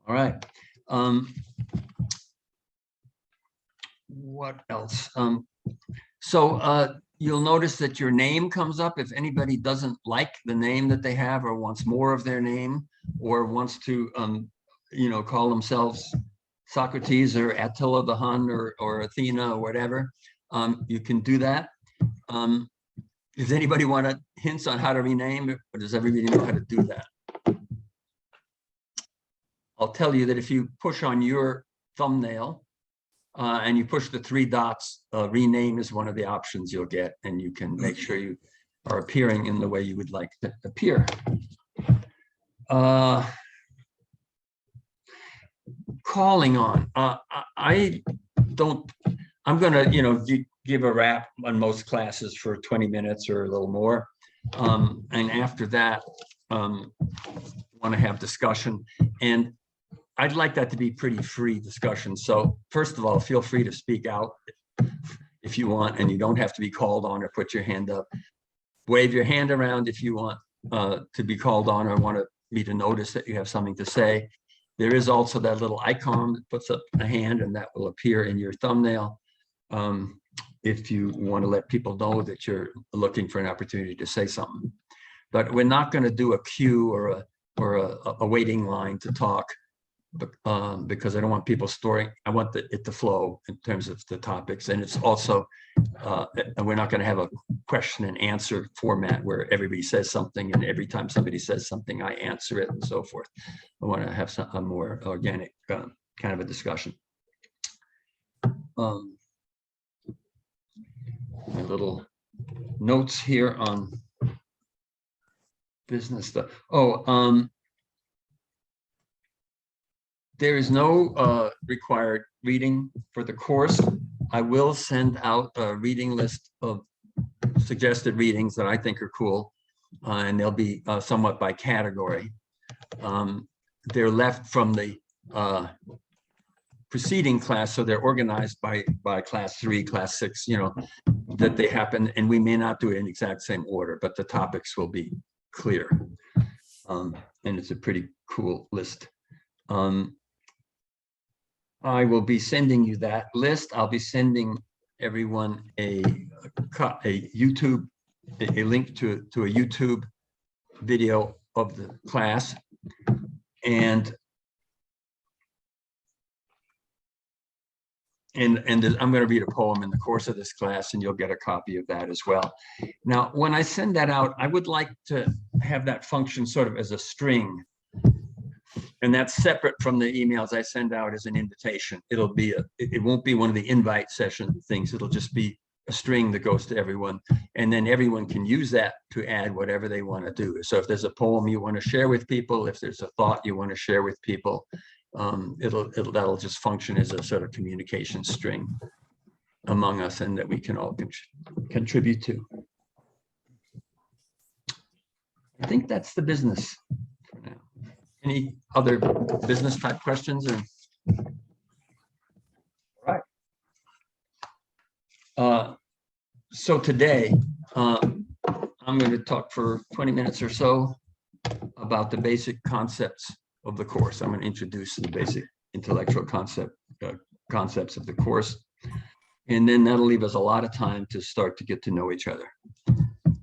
All right. What else? You'll notice that your name comes up if anybody doesn't like the name that they have or wants more of their name or wants to, call themselves Socrates or Attila the Hun or Athena or whatever. You can do that. Does anybody want hints on how to rename it, or does everybody know how to do that? I'll tell you that if you push on your thumbnail and you push the 3 dots, rename is one of the options you'll get, and you can make sure you are appearing in the way you would like to appear. Calling on. I'm going to, give a wrap on most classes for 20 minutes or a little more. And after that, want to have discussion. And I'd like that to be pretty free discussion. So first of all, feel free to speak out if you want, and you don't have to be called on or put your hand up. Wave your hand around if you want to be called on or want me to notice that you have something to say. There is also that little icon that puts up a hand, and that will appear in your thumbnail if you want to let people know that you're looking for an opportunity to say something. But we're not going to do a queue or a waiting line to talk, because I don't want people storing. I want it to flow in terms of the topics. And it's also, we're not going to have a question and answer format where everybody says something, and every time somebody says something, I answer it and so forth. I want to have a more organic kind of a discussion. My little notes here on business stuff. There is no required reading for the course. I will send out a reading list of suggested readings that I think are cool, and they'll be somewhat by category. They're left from the preceding class, so they're organized by class 3, class 6, that they happen, and we may not do it in exact same order, but the topics will be clear. And it's a pretty cool list. I will be sending you that list. I'll be sending everyone a YouTube, a link to a YouTube video of the class. And I'm going to read a poem in the course of this class, and you'll get a copy of that as well. Now, when I send that out, I would like to have that function sort of as a string. And that's separate from the emails I send out as an invitation. It won't be one of the invite session things. It'll just be a string that goes to everyone. And then everyone can use that to add whatever they want to do. So if there's a poem you want to share with people, if there's a thought you want to share with people, that'll just function as a sort of communication string among us, and that we can all contribute to. I think that's the business for now. Any other business type questions? All right. So today, I'm going to talk for 20 minutes or so about the basic concepts of the course. I'm going to introduce the basic intellectual concepts of the course. And then that'll leave us a lot of time to start to get to know each other,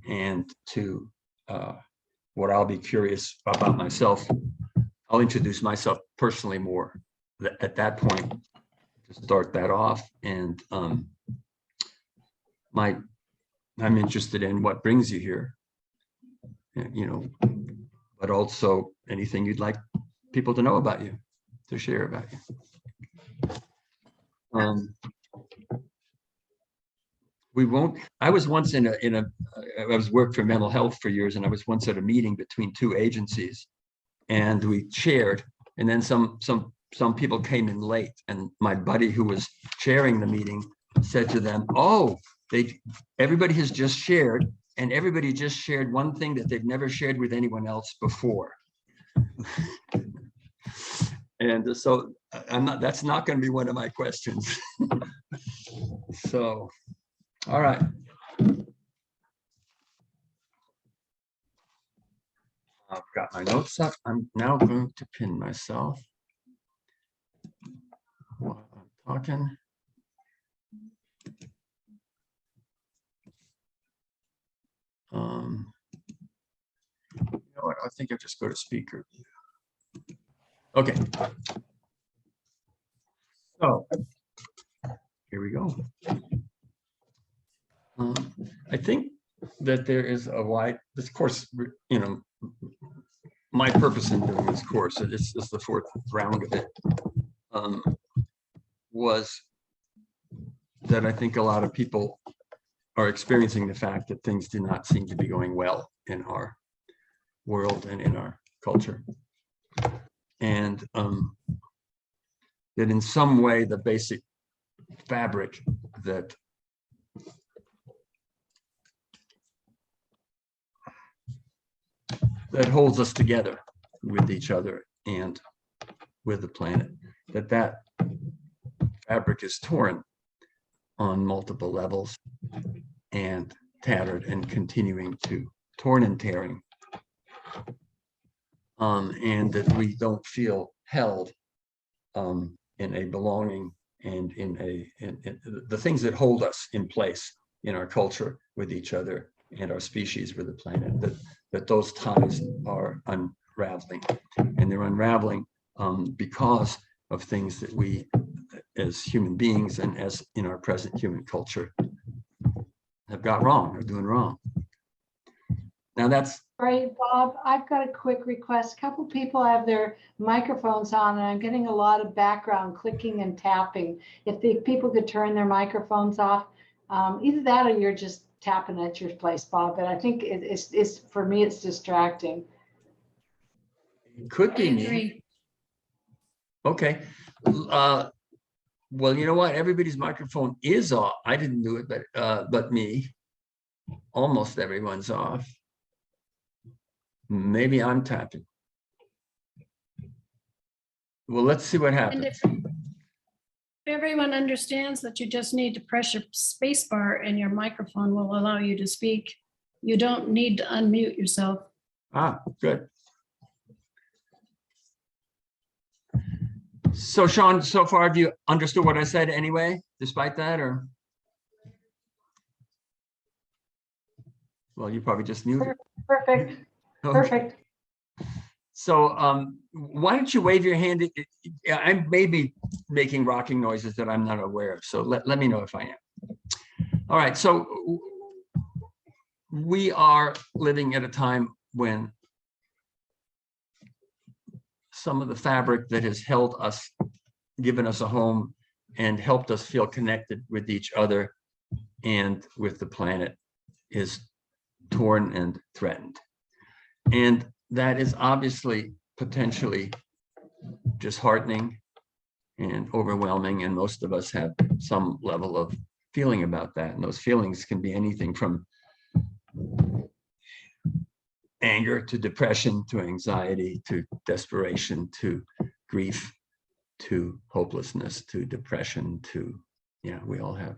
and to what I'll be curious about myself. I'll introduce myself personally more at that point to start that off. And I'm interested in what brings you here, but also anything you'd like people to know about you, to share about you. I was once I worked for mental health for years, and I was once at a meeting between 2 agencies, and we shared, and then some people came in late, and my buddy who was chairing the meeting said to them, "Oh, everybody has just shared, and everybody just shared one thing that they've never shared with anyone else before." And so that's not going to be one of my questions. So, all right. I've got my notes up. I'm now going to pin myself. talking. You know what? I think I'll just go to speaker. Okay. So here we go. I think that there is a wide, this course, you know, my purpose in doing this course, it's the fourth round of it, was that I think a lot of people are experiencing the fact that things do not seem to be going well in our world and in our culture. And that in some way, the basic fabric that holds us together with each other and with the planet, that fabric is torn on multiple levels and tattered and continuing to torn and tearing, and that we don't feel held in a belonging and in the things that hold us in place in our culture with each other and our species with the planet, that those ties are unraveling, and they're unraveling because of things that we as human beings and as in our present human culture have got wrong or doing wrong. Now that's Right, Bob, I've got a quick request. A couple people have their microphones on and I'm getting a lot of background clicking and tapping. If the people could turn their microphones off, either that or you're just tapping at your place, Bob, but I think it's for me, it's distracting. it could be me. Okay. Well, you know what? Everybody's microphone is off. I didn't do it, but me. Almost everyone's off. Maybe I'm tapping. Well, let's see what happens. And if everyone understands that you just need to press your space bar and your microphone will allow you to speak, you don't need to unmute yourself. Ah, good. So Sean, so far, have you understood what I said anyway, despite that, or? Well, you probably just muted. Perfect, Okay. perfect. So why don't you wave your hand? I may be making rocking noises that I'm not aware of, so let me know if I am. All right, so we are living at a time when some of the fabric that has held us, given us a home, and helped us feel connected with each other and with the planet is torn and threatened. And that is obviously potentially disheartening and overwhelming, and most of us have some level of feeling about that. And those feelings can be anything from anger to depression to anxiety to desperation to grief to hopelessness to depression to, yeah, we all have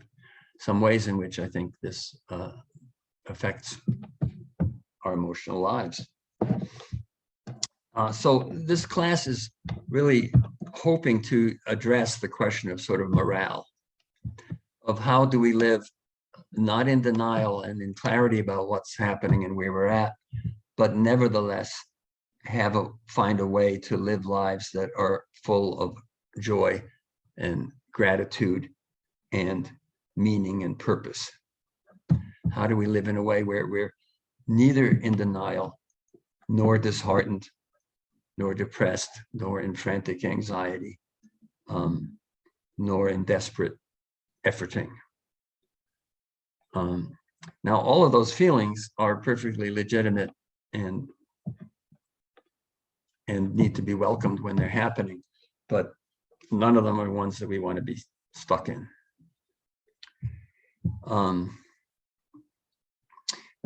some ways in which I think this affects our emotional lives. So this class is really hoping to address the question of sort of morale, of how do we live not in denial and in clarity about what's happening and where we're at, but nevertheless find a way to live lives that are full of joy and gratitude and meaning and purpose. How do we live in a way where we're neither in denial, nor disheartened, nor depressed, nor in frantic anxiety, nor in desperate efforting? Now, all of those feelings are perfectly legitimate and need to be welcomed when they're happening, but none of them are ones that we want to be stuck in. Now,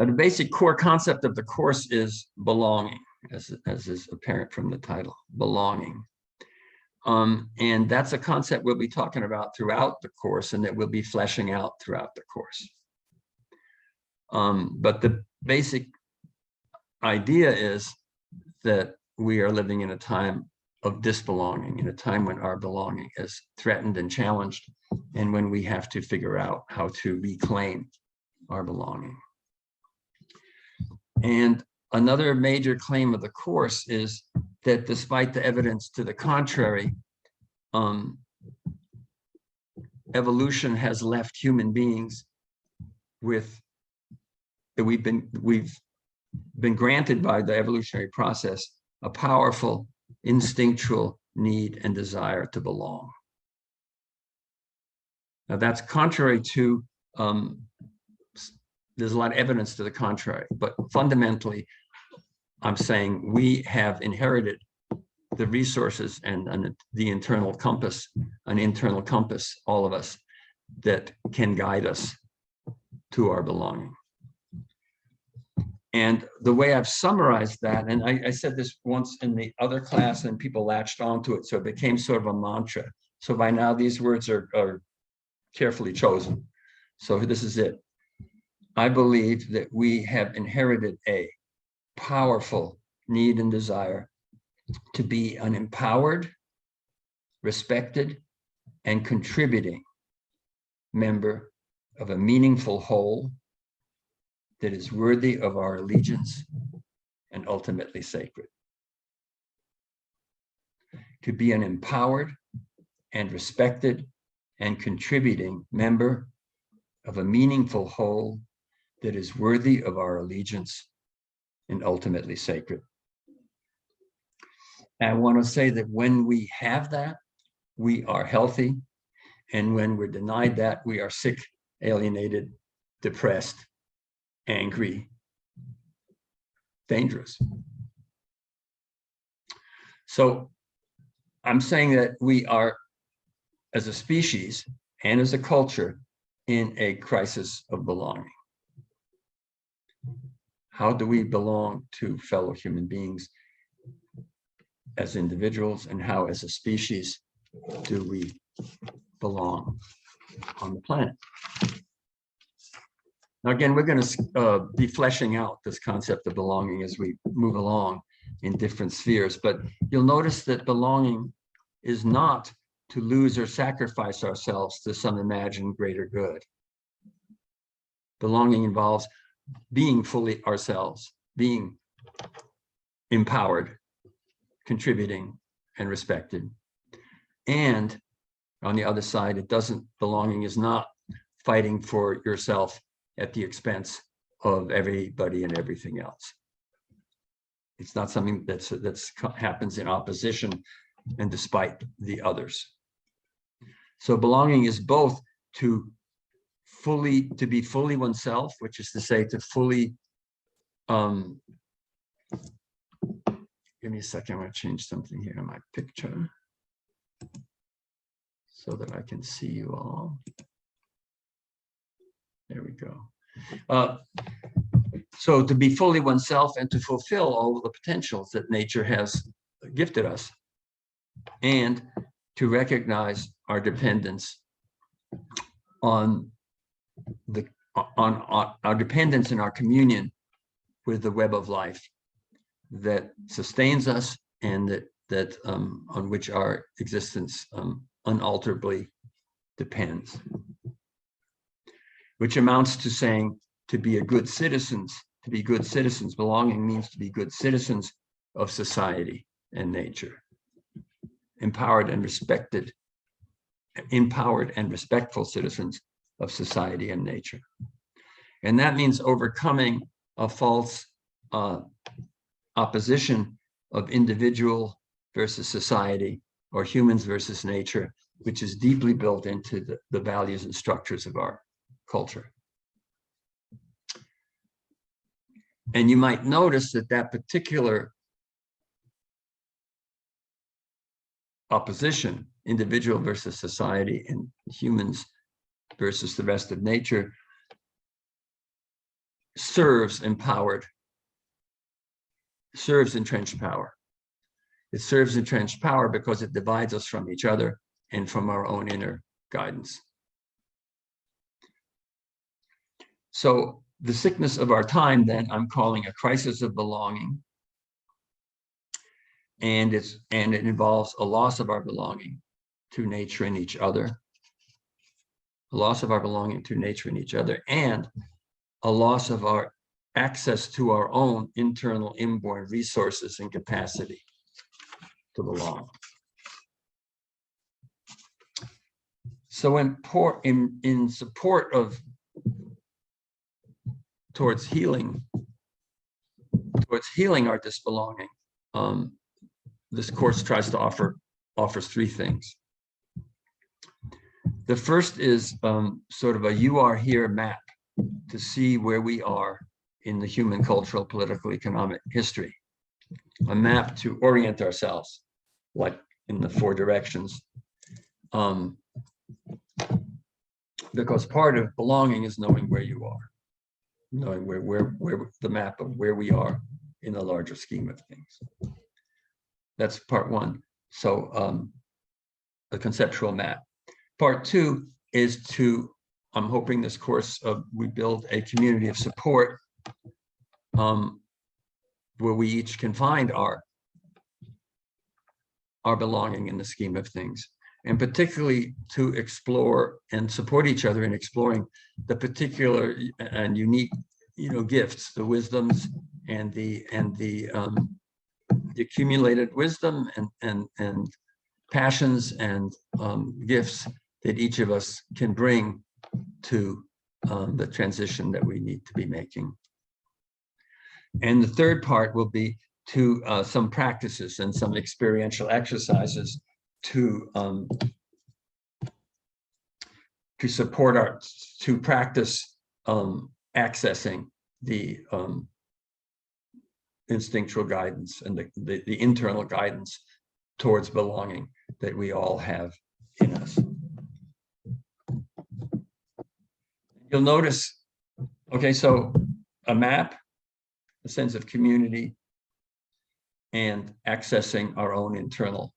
the basic core concept of the course is belonging, as is apparent from the title, belonging. And that's a concept we'll be talking about throughout the course and that we'll be fleshing out throughout the course. But the basic idea is that we are living in a time of disbelonging, in a time when our belonging is threatened and challenged, and when we have to figure out how to reclaim our belonging. And another major claim of the course is that despite the evidence to the contrary, evolution has left human beings with, that we've been granted by the evolutionary process, a powerful instinctual need and desire to belong. Now that's contrary to, there's a lot of evidence to the contrary, but fundamentally, I'm saying we have inherited the resources and the internal compass, an internal compass, all of us, that can guide us to our belonging. And the way I've summarized that, and I said this once in the other class and people latched onto it, so it became sort of a mantra. So by now these words are carefully chosen. So this is it. I believe that we have inherited a powerful need and desire to be an empowered, respected, and contributing member of a meaningful whole that is worthy of our allegiance and ultimately sacred. To be an empowered and respected and contributing member of a meaningful whole that is worthy of our allegiance and ultimately sacred. And I want to say that when we have that, we are healthy. And when we're denied that, we are sick, alienated, depressed, angry, dangerous. So I'm saying that we are, as a species and as a culture, in a crisis of belonging. How do we belong to fellow human beings as individuals, and how as a species do we belong on the planet? Now, again, we're going to be fleshing out this concept of belonging as we move along in different spheres, but you'll notice that belonging is not to lose or sacrifice ourselves to some imagined greater good. Belonging involves being fully ourselves, being empowered, contributing, and respected. And on the other side, belonging is not fighting for yourself at the expense of everybody and everything else. It's not something that's happens in opposition and despite the others. So belonging is both to be fully oneself, which is to say to fully, give me a second, I'm going to change something here in my picture so that I can see you all. There we go. So to be fully oneself and to fulfill all of the potentials that nature has gifted us, and to recognize our dependence on our dependence in our communion with the web of life that sustains us and that on which our existence unalterably depends. Which amounts to saying to be good citizens, belonging means to be good citizens of society and nature. Empowered and respectful citizens of society and nature. And that means overcoming a false opposition of individual versus society or humans versus nature, which is deeply built into the values and structures of our culture. And you might notice that particular opposition, individual versus society and humans versus the rest of nature, serves entrenched power. It serves entrenched power because it divides us from each other and from our own inner guidance. So the sickness of our time, then, I'm calling a crisis of belonging. and it involves a loss of our belonging to nature and each other, a loss of our belonging to nature and each other, and a loss of our access to our own internal inborn resources and capacity to belong. So in support of towards healing our disbelonging, this course tries to offers three things. The first is sort of a "you are here" map to see where we are in the human cultural, political, economic history. A map to orient ourselves, like in the 4 directions. Because part of belonging is knowing where you are, knowing where the map of where we are in the larger scheme of things. That's part 1. So a conceptual map. Part 2 is to, I'm hoping this course, we build a community of support where we each can find our belonging in the scheme of things, and particularly to explore and support each other in exploring the particular and unique, gifts, the wisdoms and the accumulated wisdom and passions and gifts that each of us can bring to the transition that we need to be making. And the third part will be to some practices and some experiential exercises to support to practice accessing the instinctual guidance and the internal guidance towards belonging that we all have in us. You'll notice, okay, so a map, a sense of community, and accessing our own internal,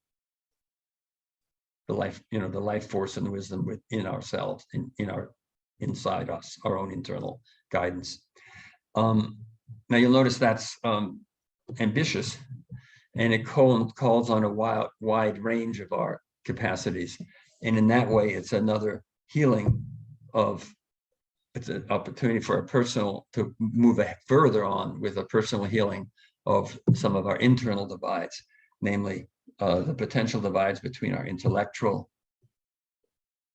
the life force and the wisdom within ourselves, inside us, our own internal guidance. Now you'll notice that's ambitious, and it calls on a wide range of our capacities. And in that way, it's another healing it's an opportunity for to move further on with a personal healing of some of our internal divides, namely the potential divides between our intellectual,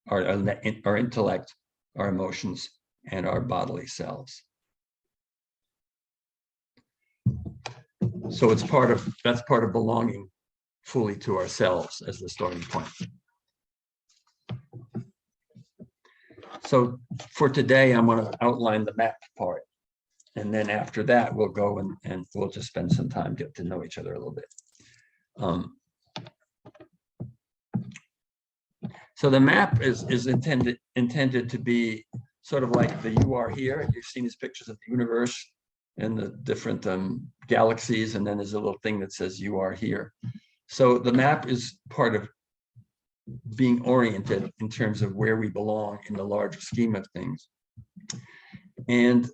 our intellect, our emotions, and our bodily selves. So that's part of belonging fully to ourselves as the starting point. So for today, I'm going to outline the map part. And then after that, we'll go and we'll just spend some time to get to know each other a little bit. So the map is intended to be sort of like the "you are here." You've seen these pictures of the universe and the different galaxies, and then there's a little thing that says "you are here." So the map is part of being oriented in terms of where we belong in the larger scheme of things. And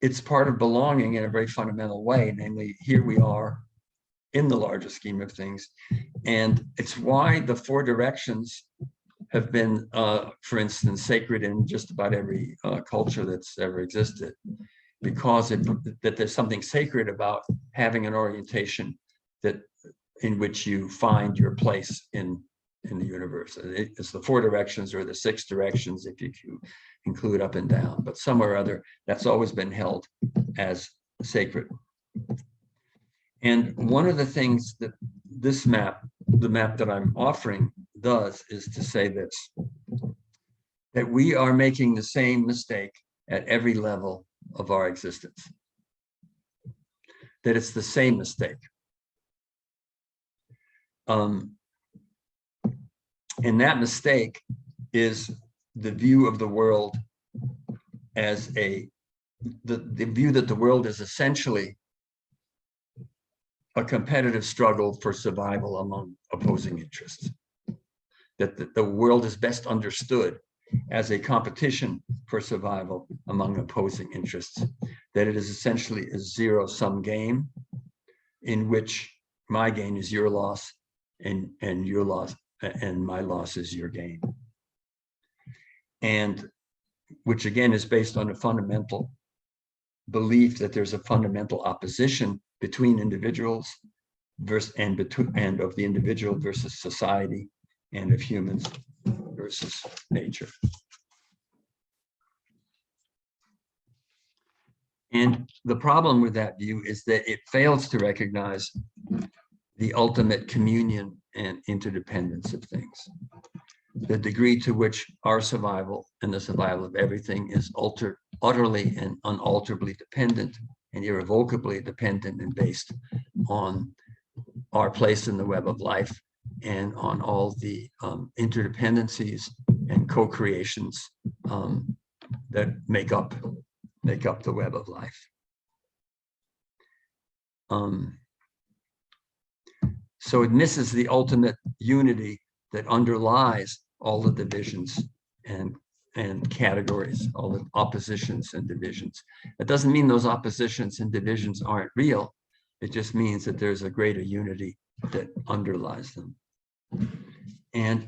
it's part of belonging in a very fundamental way, namely, here we are in the larger scheme of things. And it's why the 4 directions have been, for instance, sacred in just about every culture that's ever existed, because that there's something sacred about having an orientation in which you find your place in the universe. It's the 4 directions or the 6 directions if you include up and down, but somewhere or other that's always been held as sacred. And one of the things that this map, the map that I'm offering, does is to say this, that we are making the same mistake at every level of our existence, that it's the same mistake. And that mistake is the view of the world as the view that the world is essentially a competitive struggle for survival among opposing interests. That the world is best understood as a competition for survival among opposing interests. That it is essentially a zero-sum game in which my gain is your loss, and your loss and my loss is your gain. And which again is based on a fundamental belief that there's a fundamental opposition between individuals versus and of the individual versus society, and of humans versus nature. And the problem with that view is that it fails to recognize the ultimate communion and interdependence of things. The degree to which our survival and the survival of everything is utterly and unalterably dependent and irrevocably dependent and based on our place in the web of life and on all the interdependencies and co-creations that make up the web of life. So it misses the ultimate unity that underlies all the divisions and categories, all the oppositions and divisions. It doesn't mean those oppositions and divisions aren't real. It just means that there's a greater unity that underlies them. And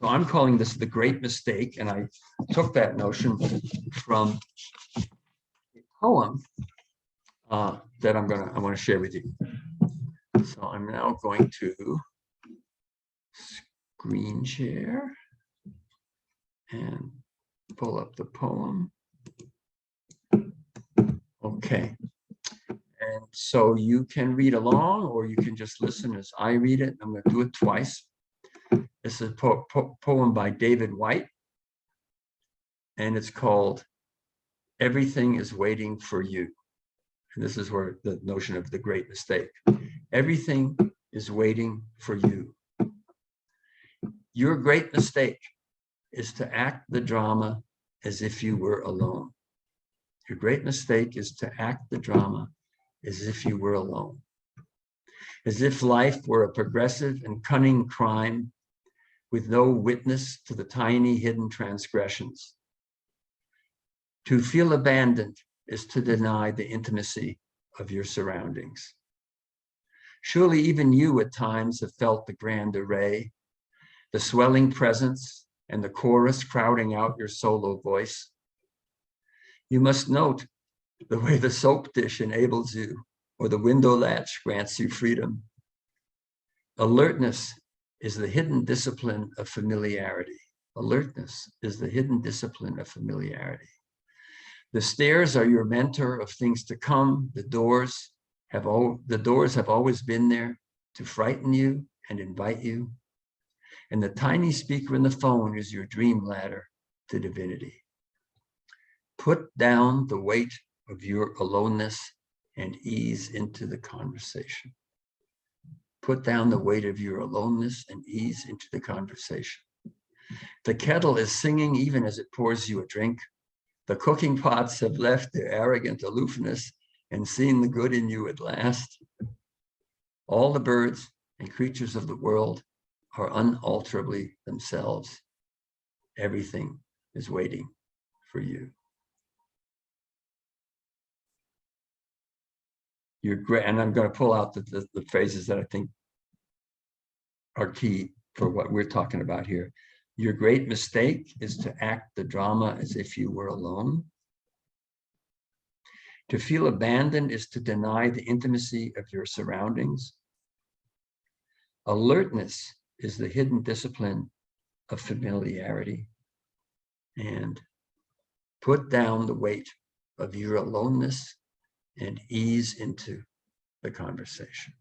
so I'm calling this the great mistake, and I took that notion from a poem that I want to share with you. So I'm now going to screen share and pull up the poem. Okay. And so you can read along, or you can just listen as I read it. I'm going to do it twice. This is a poem by David White, and it's called Everything is Waiting for You. And this is where the notion of the great mistake. Everything is waiting for you. Your great mistake is to act the drama as if you were alone. Your great mistake is to act the drama as if you were alone. As if life were a progressive and cunning crime with no witness to the tiny hidden transgressions. To feel abandoned is to deny the intimacy of your surroundings. Surely even you at times have felt the grand array, the swelling presence and the chorus crowding out your solo voice. You must note the way the soap dish enables you, or the window latch grants you freedom. Alertness is the hidden discipline of familiarity. Alertness is the hidden discipline of familiarity. The stairs are your mentor of things to come. The doors have always been there to frighten you and invite you. And the tiny speaker in the phone is your dream ladder to divinity. Put down the weight of your aloneness and ease into the conversation. Put down the weight of your aloneness and ease into the conversation. The kettle is singing even as it pours you a drink. The cooking pots have left their arrogant aloofness and seen the good in you at last. All the birds and creatures of the world are unalterably themselves. Everything is waiting for you. You're great, and I'm going to pull out the phrases that I think are key for what we're talking about here. Your great mistake is to act the drama as if you were alone. To feel abandoned is to deny the intimacy of your surroundings. Alertness is the hidden discipline of familiarity. And put down the weight of your aloneness and ease into the conversation.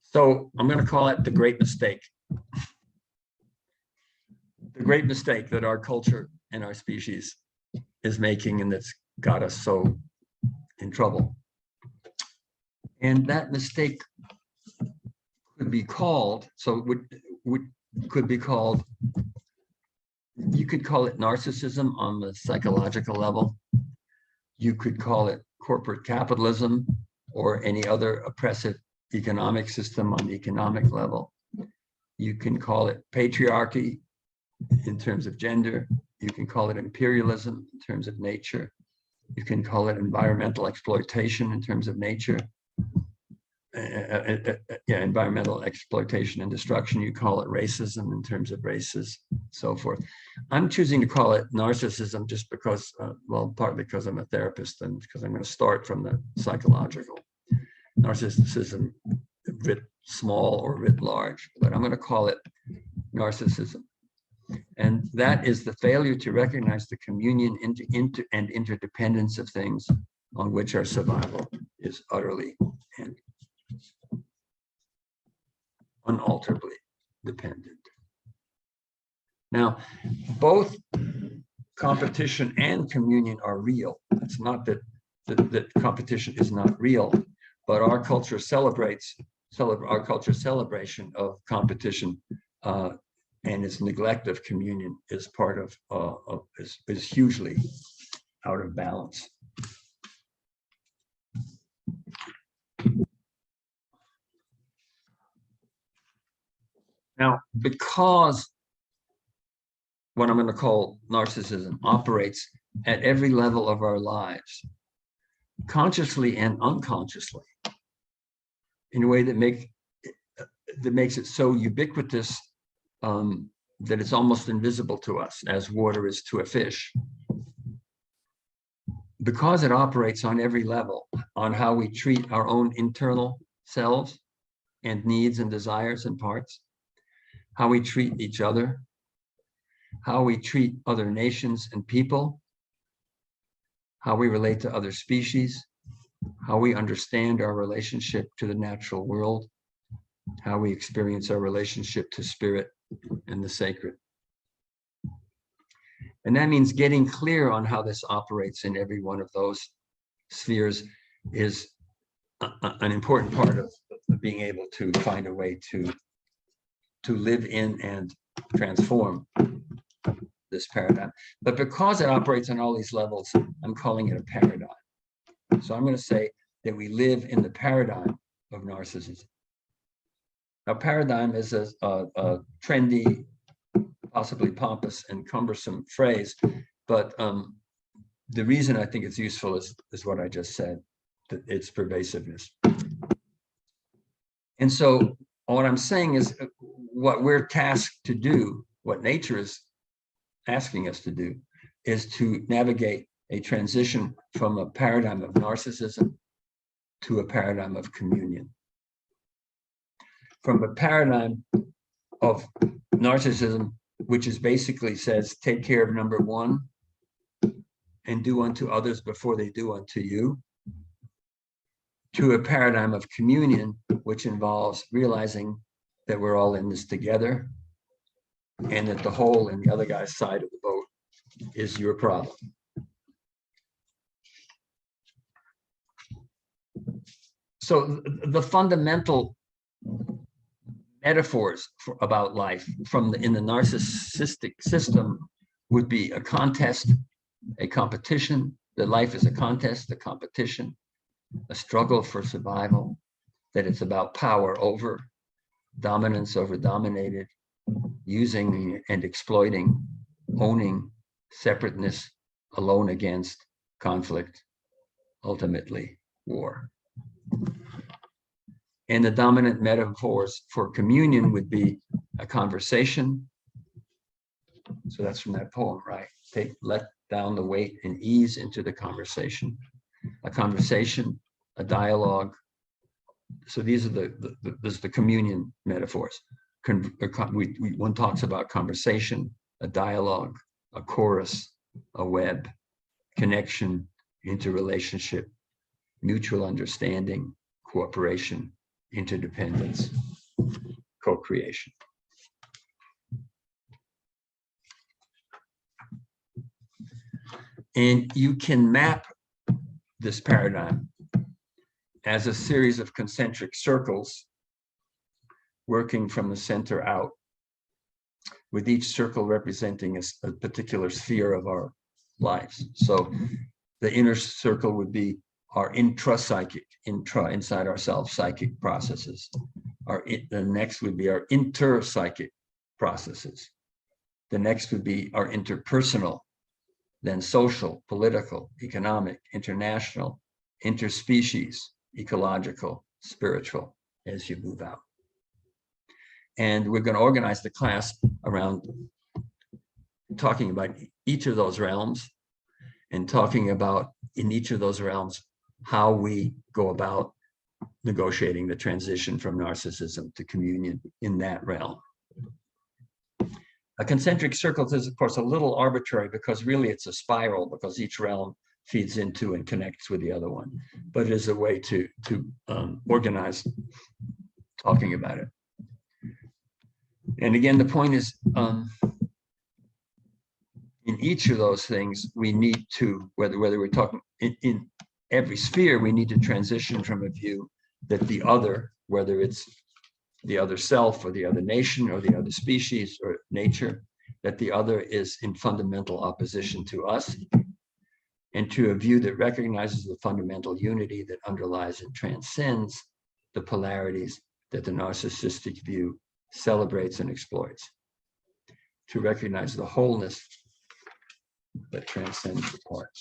So I'm going to call it the great mistake. The great mistake that our culture and our species is making, and that's got us so in trouble. And that mistake could be called, could be called You could call it narcissism on the psychological level. You could call it corporate capitalism or any other oppressive economic system on the economic level. You can call it patriarchy in terms of gender. You can call it imperialism in terms of nature. You can call it environmental exploitation in terms of nature. Environmental exploitation and destruction. You call it racism in terms of races, so forth. I'm choosing to call it narcissism just because, well, partly because I'm a therapist and because I'm going to start from the psychological. Narcissism, writ small or writ large, but I'm going to call it narcissism. And that is the failure to recognize the communion and interdependence of things on which our survival is utterly and unalterably dependent. Now, both competition and communion are real. It's not that competition is not real, but our culture celebrates our culture's celebration of competition and its neglect of communion is part of is hugely out of balance. Now, because what I'm going to call narcissism operates at every level of our lives, consciously and unconsciously, in a way that makes it so ubiquitous that it's almost invisible to us, as water is to a fish. Because it operates on every level, on how we treat our own internal selves and needs and desires and parts, how we treat each other, how we treat other nations and people, how we relate to other species, how we understand our relationship to the natural world, how we experience our relationship to spirit and the sacred. And that means getting clear on how this operates in every one of those spheres is an important part of being able to find a way to live in and transform this paradigm. But because it operates on all these levels, I'm calling it a paradigm. So I'm going to say that we live in the paradigm of narcissism. Now, paradigm is a trendy, possibly pompous and cumbersome phrase, but the reason I think it's useful is what I just said, that its pervasiveness. And so what I'm saying is what we're tasked to do, what nature is asking us to do, is to navigate a transition from a paradigm of narcissism to a paradigm of communion. From a paradigm of narcissism, which is basically says, take care of number one and do unto others before they do unto you, to a paradigm of communion, which involves realizing that we're all in this together and that the hole in the other guy's side of the boat is your problem. So the fundamental metaphors about life in the narcissistic system would be a contest, a competition, that life is a contest, a competition, a struggle for survival, that it's about power over, dominance over dominated, using and exploiting, owning, separateness, alone against, conflict, ultimately war. And the dominant metaphors for communion would be a conversation. So that's from that poem, right? Let down the weight and ease into the conversation. A conversation, a dialogue. So these are the communion metaphors. One talks about conversation, a dialogue, a chorus, a web, connection, interrelationship, mutual understanding, cooperation, interdependence, co-creation. And you can map this paradigm as a series of concentric circles working from the center out, with each circle representing a particular sphere of our lives. So the inner circle would be our intrapsychic, inside ourselves, psychic processes. The next would be our interpsychic processes. The next would be our interpersonal, then social, political, economic, international, interspecies, ecological, spiritual, as you move out. And we're going to organize the class around talking about each of those realms and talking about in each of those realms how we go about negotiating the transition from narcissism to communion in that realm. A concentric circle is, of course, a little arbitrary because really it's a spiral because each realm feeds into and connects with the other one, but it is a way to organize talking about it. And again, the point is, in each of those things, we need to, whether we're talking in every sphere, we need to transition from a view that the other, whether it's the other self or the other nation or the other species or nature, that the other is in fundamental opposition to us, and to a view that recognizes the fundamental unity that underlies and transcends the polarities that the narcissistic view celebrates and exploits, to recognize the wholeness that transcends the parts.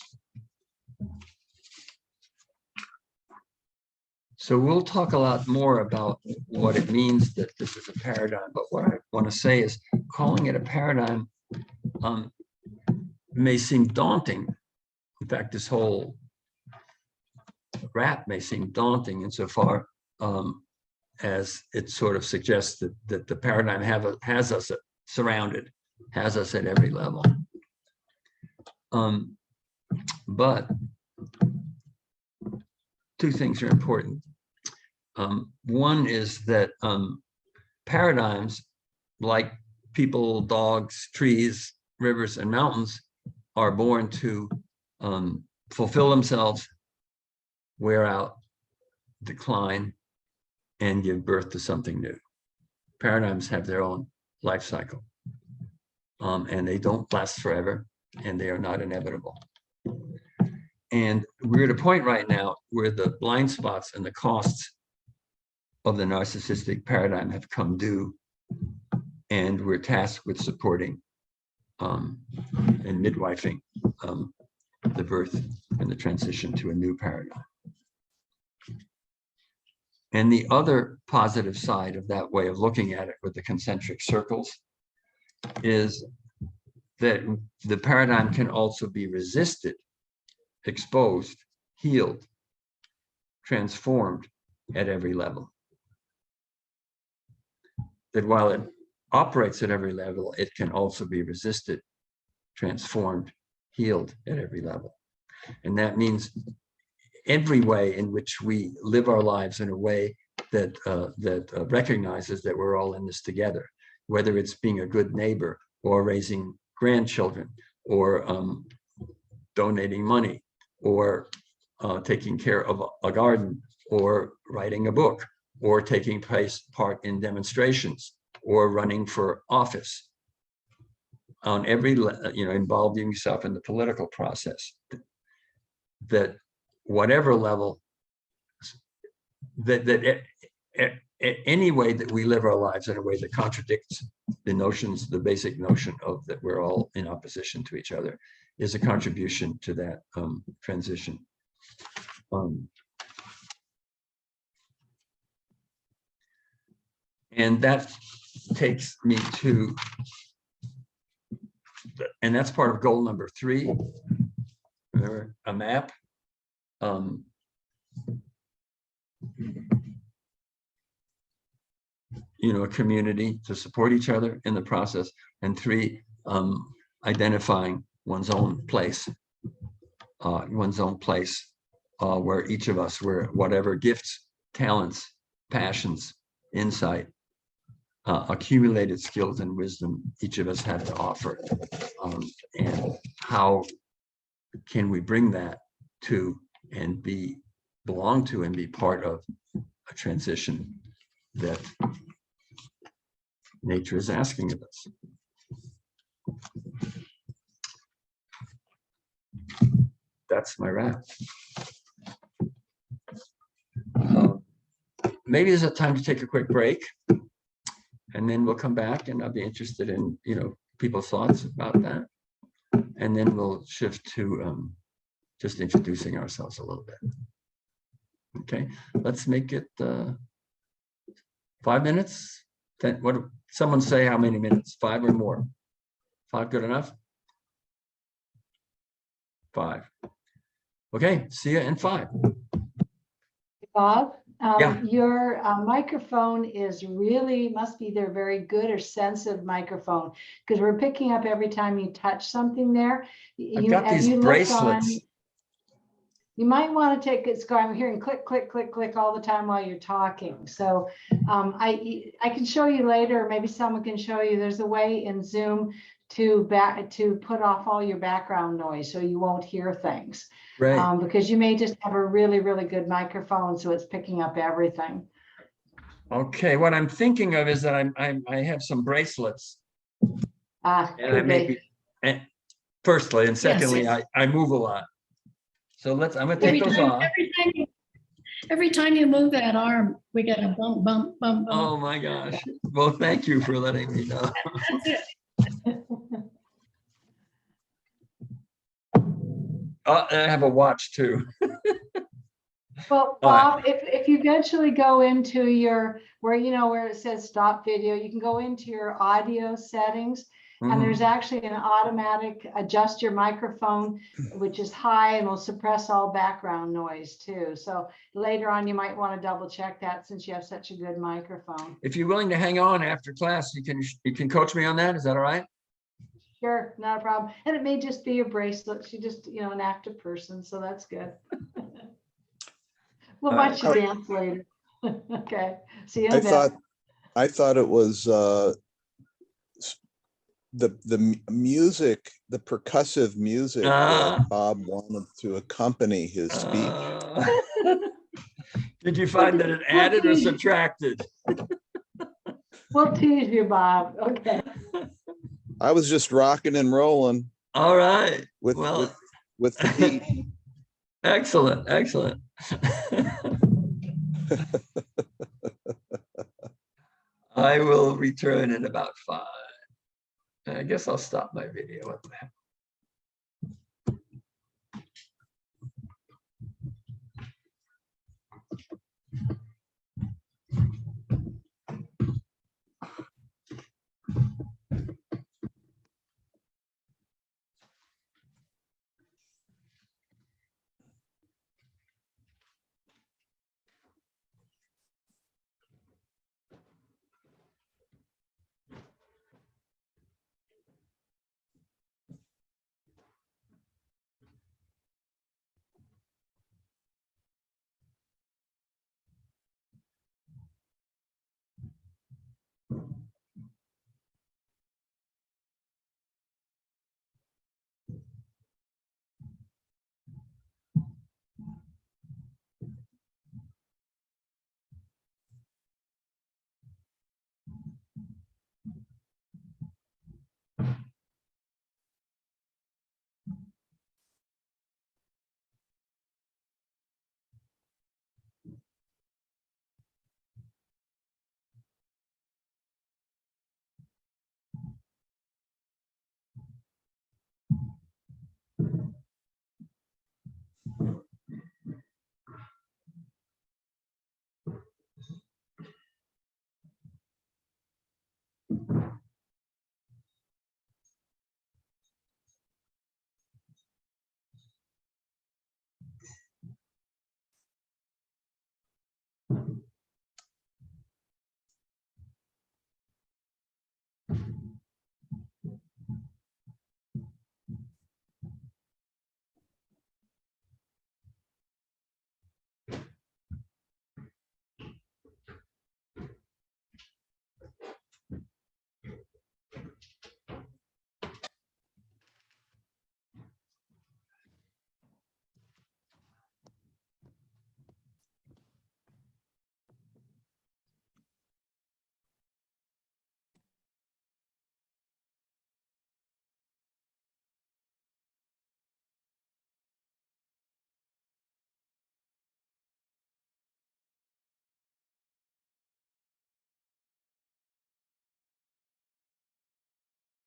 So we'll talk a lot more about what it means that this is a paradigm, but what I want to say is calling it a paradigm may seem daunting. In fact, this whole rap may seem daunting insofar as it sort of suggests that the paradigm has us surrounded, has us at every level. But two things are important. One is that paradigms like people, dogs, trees, rivers, and mountains are born to fulfill themselves, wear out, decline, and give birth to something new. Paradigms have their own life cycle, and they don't last forever, and they are not inevitable. And we're at a point right now where the blind spots and the costs of the narcissistic paradigm have come due, and we're tasked with supporting and midwifing the birth and the transition to a new paradigm. And the other positive side of that way of looking at it with the concentric circles is that the paradigm can also be resisted, exposed, healed, transformed at every level. That while it operates at every level, it can also be resisted, transformed, healed at every level. And that means every way in which we live our lives in a way that recognizes that we're all in this together, whether it's being a good neighbor or raising grandchildren or donating money or taking care of a garden or writing a book or taking part in demonstrations or running for office. On every, involving yourself in the political process, that whatever level, that any way that we live our lives in a way that contradicts the notions, the basic notion of that we're all in opposition to each other, is a contribution to that transition. And that takes me to, and that's part of goal number 3. Remember, a map. A community to support each other in the process. And 3, identifying one's own place where each of us, where whatever gifts, talents, passions, insight, accumulated skills and wisdom each of us have to offer, and how can we bring that to and belong to and be part of a transition that nature is asking of us. that's my wrap. Maybe there's a time to take a quick break, and then we'll come back, and I'll be interested in, you know, people's thoughts about that. And then we'll shift to just introducing ourselves a little bit. Okay, let's make it 5 minutes. Then what? Someone say how many minutes? 5 or more? 5 good enough? 5. Okay, see you in 5. Bob, Yeah. your microphone is really, must be their very good or sensitive microphone, because we're picking up every time you touch something there. I've got these bracelets. You might want to take it, I'm hearing click, click, click, click all the time while you're talking. So I can show you later, maybe someone can show you, there's a way in Zoom to put off all your background noise so you won't hear things. Right. Because you may just have a really, really good microphone, so it's picking up everything. Okay, what I'm thinking of is that I have some bracelets. And I Could may be. be, and firstly, and secondly, Yes. I move a lot. So I'm gonna take those off. Every time you move that arm, we get a bump, bump, bump, Oh bump. my gosh. Well, thank you for letting me know. That's it. I have a watch too. Well, Bob, if you eventually go into your, where it says stop video, you can go into your audio settings, and there's actually an automatic adjust your microphone, which is high and will suppress all background noise too. So later on, you might want to double check that since you have such a good microphone. If you're willing to hang on after class, you can coach me on that. Is that all right? Sure, not a problem. And it may just be your bracelet. She's just, an active person, so that's good. We'll watch you dance later. Okay, see you in a bit. I thought it was the music, the percussive music that Bob wanted to accompany his speech. Did you find that it added or subtracted? We'll tease you, Bob. Okay. I was just rocking and rolling. All right. With the beat. Excellent, excellent. I will return in about 5. I guess I'll stop my video at that.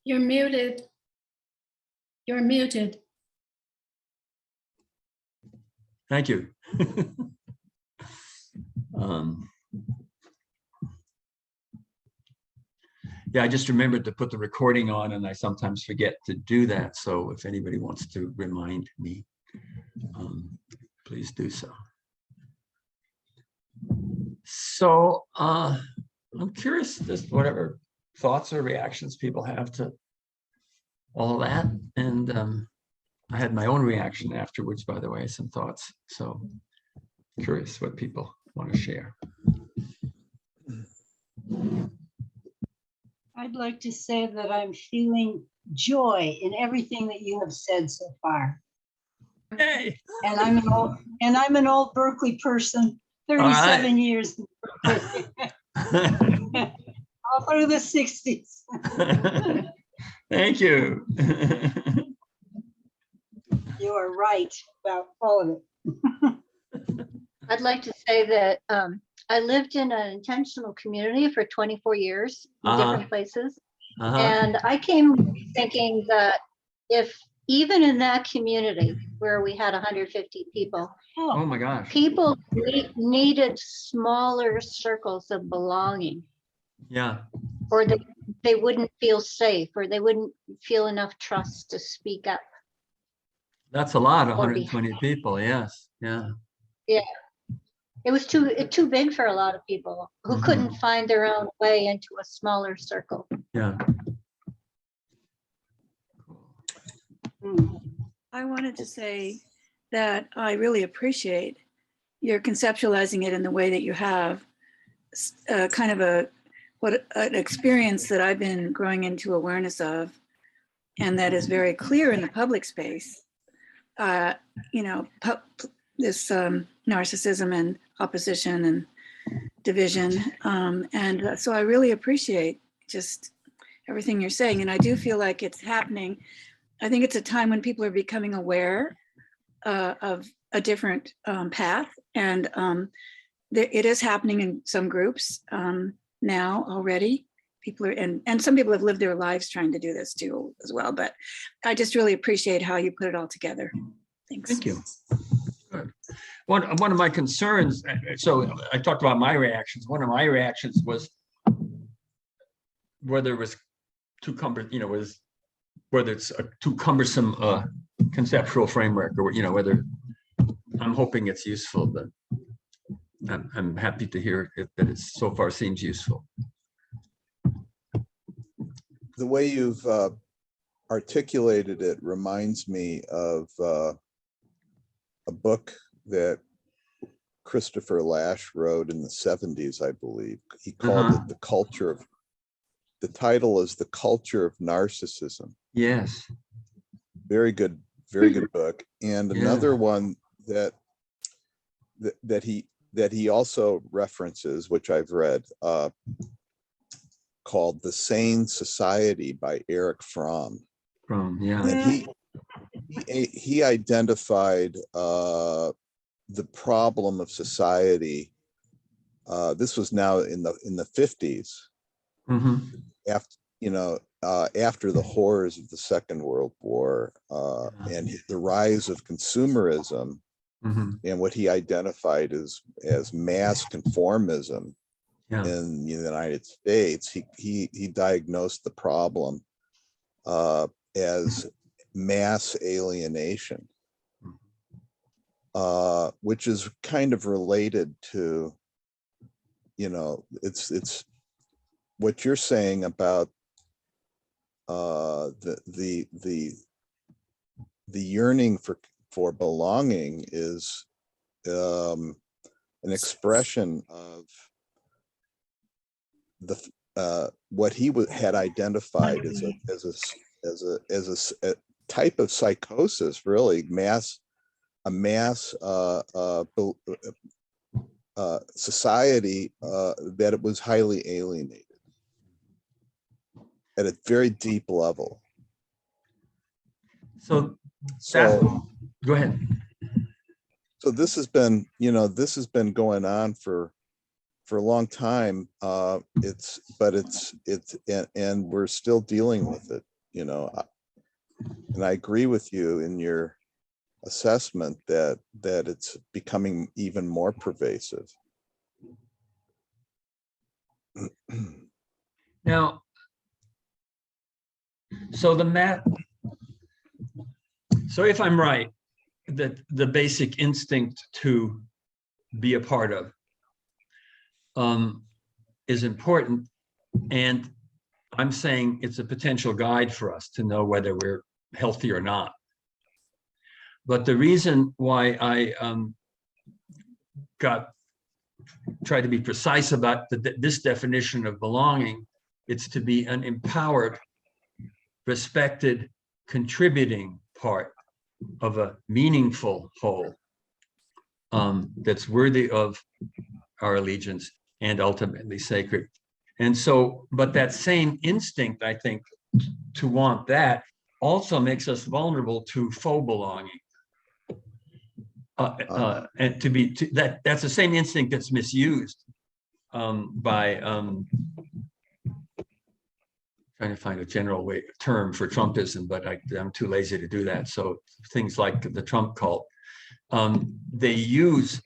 You're muted. You're muted. Thank you. Um, Yeah, I just remembered to put the recording on and I sometimes forget to do that. So if anybody wants to remind me, please do so. So I'm curious, just whatever thoughts or reactions people have to all that. And I had my own reaction afterwards, by the way, some thoughts. So curious what people want to share. I'd like to say that I'm feeling joy in everything that you have said so far. Hey. And I'm an old Berkeley person, 37 years in Berkeley. All through the 60s. Thank you. You are right about all of it. I'd like to say that I lived in an intentional community for 24 years in different places. And I came thinking that if even in that community where we had 150 people, Oh my gosh. people needed smaller circles of belonging, Yeah. or they wouldn't feel safe, or they wouldn't feel enough trust to speak up. That's a lot, 120 people. Yes. Yeah. Yeah. It was too big for a lot of people who couldn't find their own way into a smaller circle. Yeah. I wanted to say that I really appreciate your conceptualizing it in the way that you have, kind of an experience that I've been growing into awareness of, and that is very clear in the public space. You know, this narcissism and opposition and division, and so I really appreciate just everything you're saying, and I do feel like it's happening. I think it's a time when people are becoming aware of a different path, and it is happening in some groups now already. People are, and some people have lived their lives trying to do this too as well, but I just really appreciate how you put it all together. Thanks. Thank you. Good. One of my concerns, so I talked about my reactions. One of my reactions was whether it was too cumbersome, you know, whether it's a too cumbersome conceptual framework, or whether I'm hoping it's useful. But I'm happy to hear that it so far seems useful. The way you've articulated it reminds me of a book that Christopher Lasch wrote in the 70s, I believe. He called it the title is The Culture of Narcissism. Yes. Very good book. And another one that he also references, which I've read, called The Sane Society by Erich Fromm. And he identified the problem of society. This was now in the 50s, after the horrors of the Second World War, and the rise of consumerism, and what he identified as mass conformism in the United States. He diagnosed the problem as mass alienation, which is kind of related to, it's what you're saying about the yearning for belonging is an expression of what he had identified as a type of psychosis, really, a mass society that it was highly alienated at a very deep level. So go ahead. So this has been going on for a long time. And we're still dealing with it. and I agree with you in your assessment that it's becoming even more pervasive. Now, so so if I'm right, that the basic instinct to be a part of is important, and I'm saying it's a potential guide for us to know whether we're healthy or not. But the reason why I try to be precise about this definition of belonging, it's to be an empowered, respected, contributing part of a meaningful whole that's worthy of our allegiance and ultimately sacred. And so, but that same instinct, I think, to want that also makes us vulnerable to faux belonging. And that's the same instinct that's misused by trying to find a general term for Trumpism, but I'm too lazy to do that. So things like the Trump cult, they use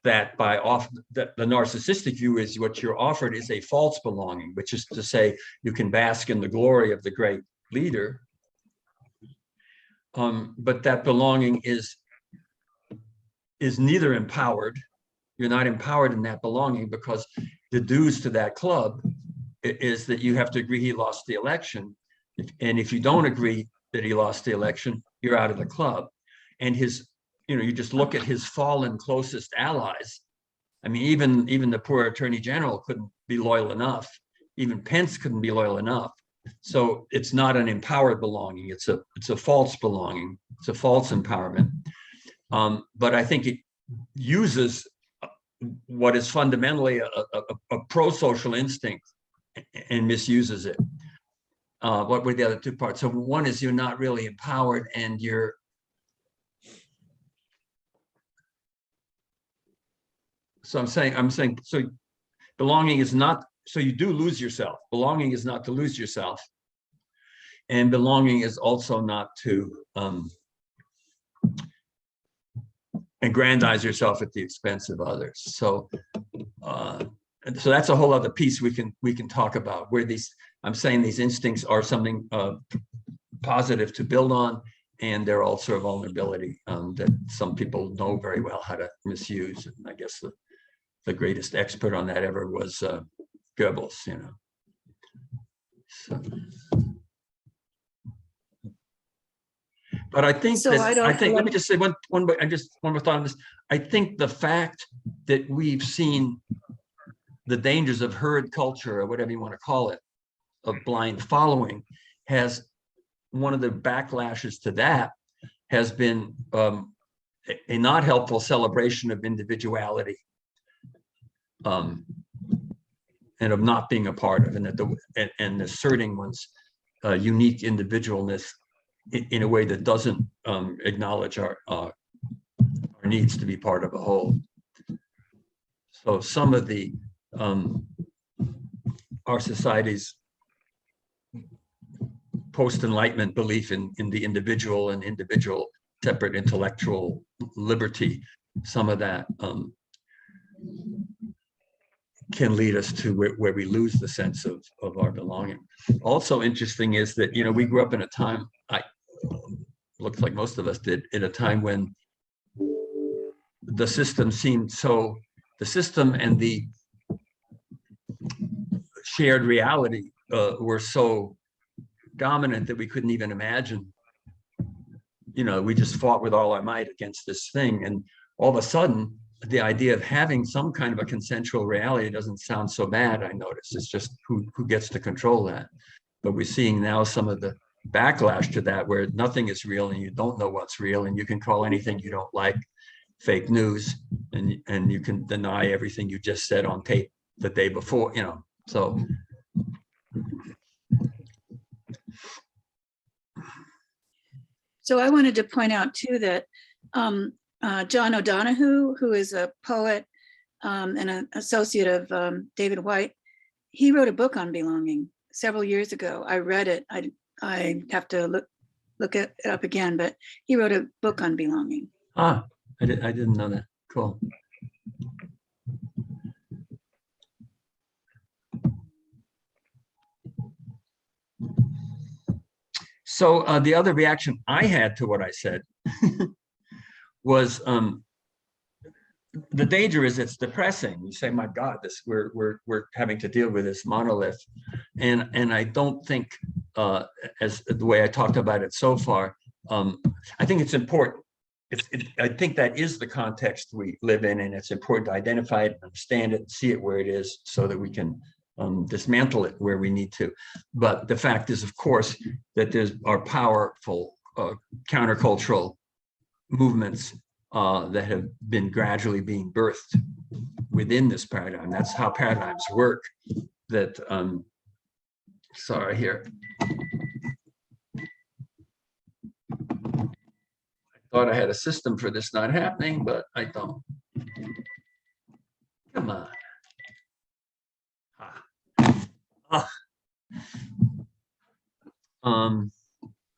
that the narcissistic view is what you're offered is a false belonging, which is to say you can bask in the glory of the great leader, but that belonging is neither empowered. You're not empowered in that belonging because the dues to that club is that you have to agree he lost the election. And if you don't agree that he lost the election, you're out of the club. And you just look at his fallen closest allies. I mean, even the poor attorney general couldn't be loyal enough. Even Pence couldn't be loyal enough. So it's not an empowered belonging. It's a false belonging. It's a false empowerment. But I think it uses what is fundamentally a pro-social instinct and misuses it. What were the other two parts? So one is you're not really empowered, and so I'm saying, so belonging is not, so you do lose yourself. Belonging is not to lose yourself. And belonging is also not to aggrandize yourself at the expense of others. So so that's a whole other piece we can talk about, where I'm saying these instincts are something positive to build on, and they're also a vulnerability that some people know very well how to misuse. And I guess the greatest expert on that ever was Goebbels, So. But I think So let me just say one more thought on this. I think the fact that we've seen the dangers of herd culture, or whatever you want to call it, of blind following, has one of the backlashes to that has been a not helpful celebration of individuality, and of not being a part of, and asserting one's unique individualness in a way that doesn't acknowledge our needs to be part of a whole. So some of our society's post-enlightenment belief in the individual and individual separate intellectual liberty, some of that can lead us to where we lose the sense of our belonging. Also interesting is that, we grew up in a time, looks like most of us did, in a time when the system and the shared reality were so dominant that we couldn't even imagine. We just fought with all our might against this thing. And all of a sudden, the idea of having some kind of a consensual reality doesn't sound so bad, I notice. It's just who gets to control that. But we're seeing now some of the backlash to that, where nothing is real and you don't know what's real, and you can call anything you don't like fake news, and you can deny everything you just said on tape the day before, so. So I wanted to point out too that John O'Donohue, who is a poet and an associate of David White, he wrote a book on belonging several years ago. I read it. I I have to look it up again, but he wrote a book on belonging. Ah, I didn't know that. Cool. So the other reaction I had to what I said was the danger is it's depressing. You say, my God, this we're having to deal with this monolith, and I don't think as the way I talked about it so far, I think it's important. I think that is the context we live in, and it's important to identify it, understand it, see it where it is, so that we can dismantle it where we need to. But the fact is, of course, that are powerful countercultural movements that have been gradually being birthed within this paradigm. That's how paradigms work. That sorry here. I thought I had a system for this not happening, but I don't. Come on. Ah.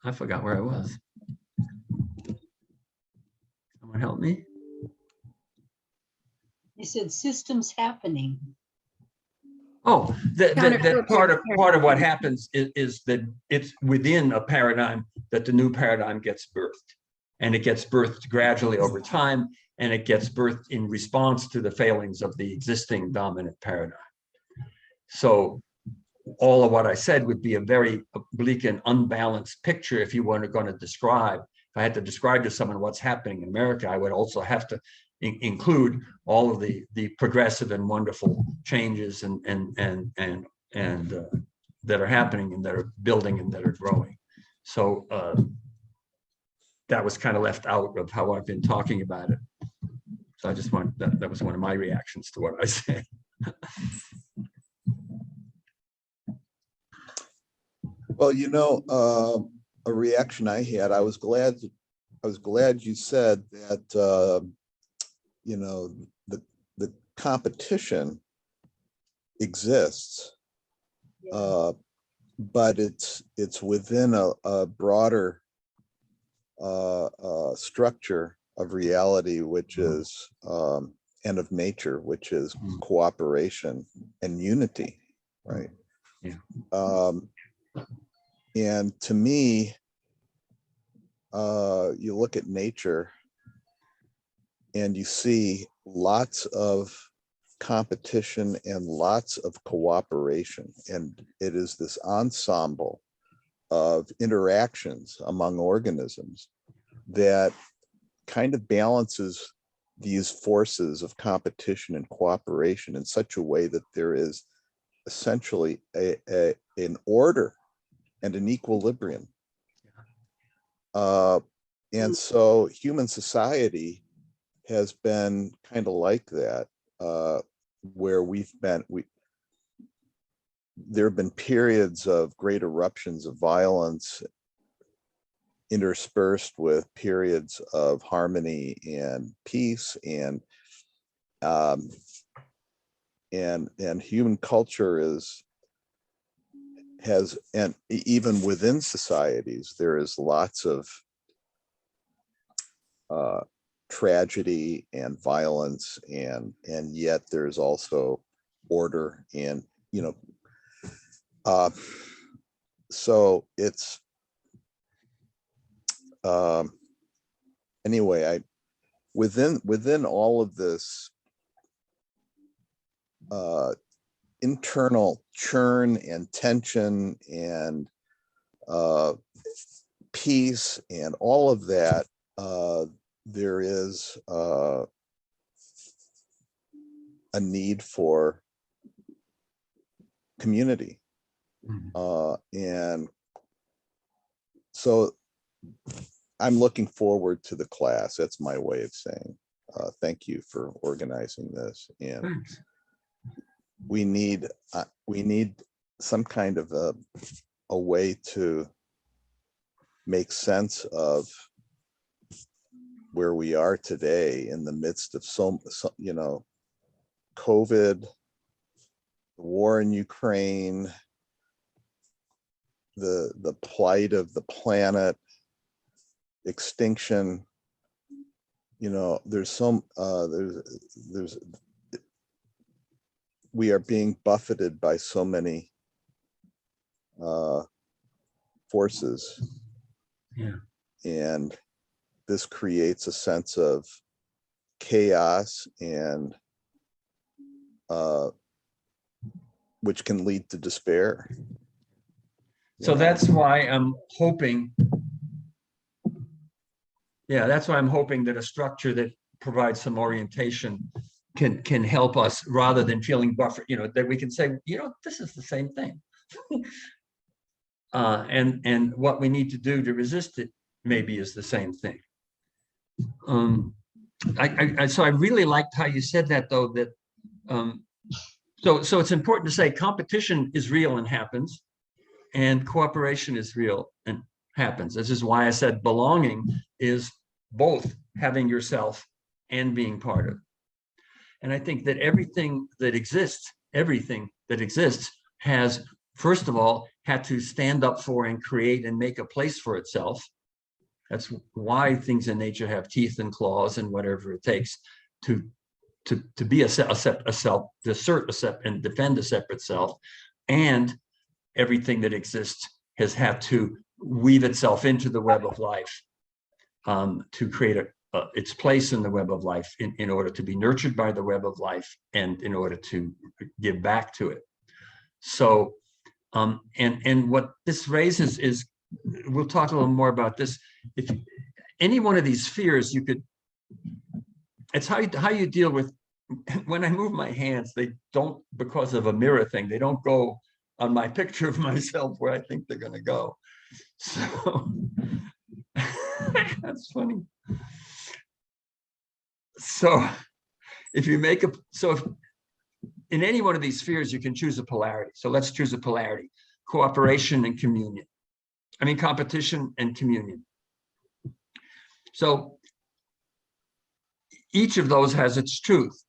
I forgot where I was. Someone help me? You said systems happening. Oh, that part of what happens is that it's within a paradigm that the new paradigm gets birthed. And it gets birthed gradually over time, and it gets birthed in response to the failings of the existing dominant paradigm. So all of what I said would be a very bleak and unbalanced picture if you were going to describe. If I had to describe to someone what's happening in America, I would also have to include all of the progressive and wonderful changes and that are happening and that are building and that are growing. So that was kind of left out of how I've been talking about it. So I just want that was one of my reactions to what I said. Well, you know, a reaction I had, I was glad you said that, you know, the competition exists, but it's within a broader structure of reality, which is, and of nature, which is cooperation and unity, right? Yeah. And to me, you look at nature and you see lots of competition and lots of cooperation. And it is this ensemble of interactions among organisms that kind of balances these forces of competition and cooperation in such a way that there is essentially an order and an equilibrium. And so human society has been kind of like that, where there have been periods of great eruptions of violence interspersed with periods of harmony and peace, and human culture and even within societies, there is lots of tragedy and violence, and yet there's also order, and you know, so it's anyway, within all of this internal churn and tension and peace and all of that, there is a need for community. And so I'm looking forward to the class. That's my way of saying thank you for organizing this. And Thanks. we need some kind of a way to make sense of where we are today in the midst of so you know, COVID, the war in Ukraine, the plight of the planet, extinction. You know, we are being buffeted by so many forces. Yeah. And this creates a sense of chaos and which can lead to despair. So that's why I'm hoping. Yeah, that's why I'm hoping that a structure that provides some orientation can help us rather than feeling buffered, you know, that we can say, you know, this is the same thing. And what we need to do to resist it maybe is the same thing. So I really liked how you said that, though, that so it's important to say competition is real and happens, and cooperation is real and happens. This is why I said belonging is both having yourself and being part of. And I think that everything that exists has, first of all, had to stand up for and create and make a place for itself. That's why things in nature have teeth and claws and whatever it takes to be a self, to assert a self and defend a separate self. And everything that exists has had to weave itself into the web of life to create its place in the web of life in order to be nurtured by the web of life and in order to give back to it. So, and what this raises is, we'll talk a little more about this. If any one of these fears, you could, it's how you deal with, when I move my hands, they don't, because of a mirror thing, they don't go on my picture of myself where I think they're going to go. So that's funny. So if you make a, so if in any one of these spheres, you can choose a polarity. So let's choose a polarity: cooperation and communion. I mean, competition and communion. So each of those has its truth.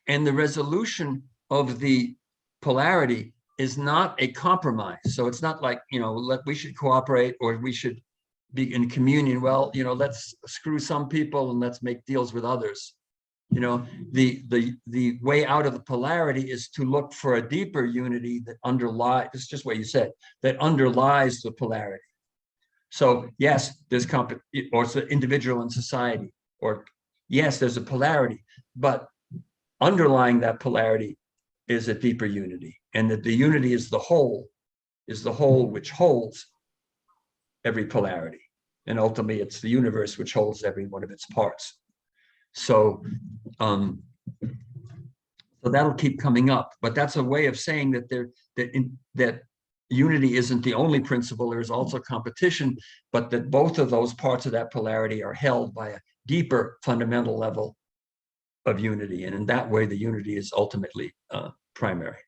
And the resolution of the polarity is not a compromise. So it's not like, you know, we should cooperate or we should be in communion. Well, you know, let's screw some people and let's make deals with others. You know, the way out of the polarity is to look for a deeper unity that underlies, it's just what you said, that underlies the polarity. So yes, there's or it's the individual in society, or yes, there's a polarity, but underlying that polarity is a deeper unity, and that the unity is the whole which holds every polarity. And ultimately it's the universe which holds every one of its parts. So, so that'll keep coming up, but that's a way of saying that that unity isn't the only principle. There's also competition, but that both of those parts of that polarity are held by a deeper fundamental level of unity. And in that way, the unity is ultimately primary.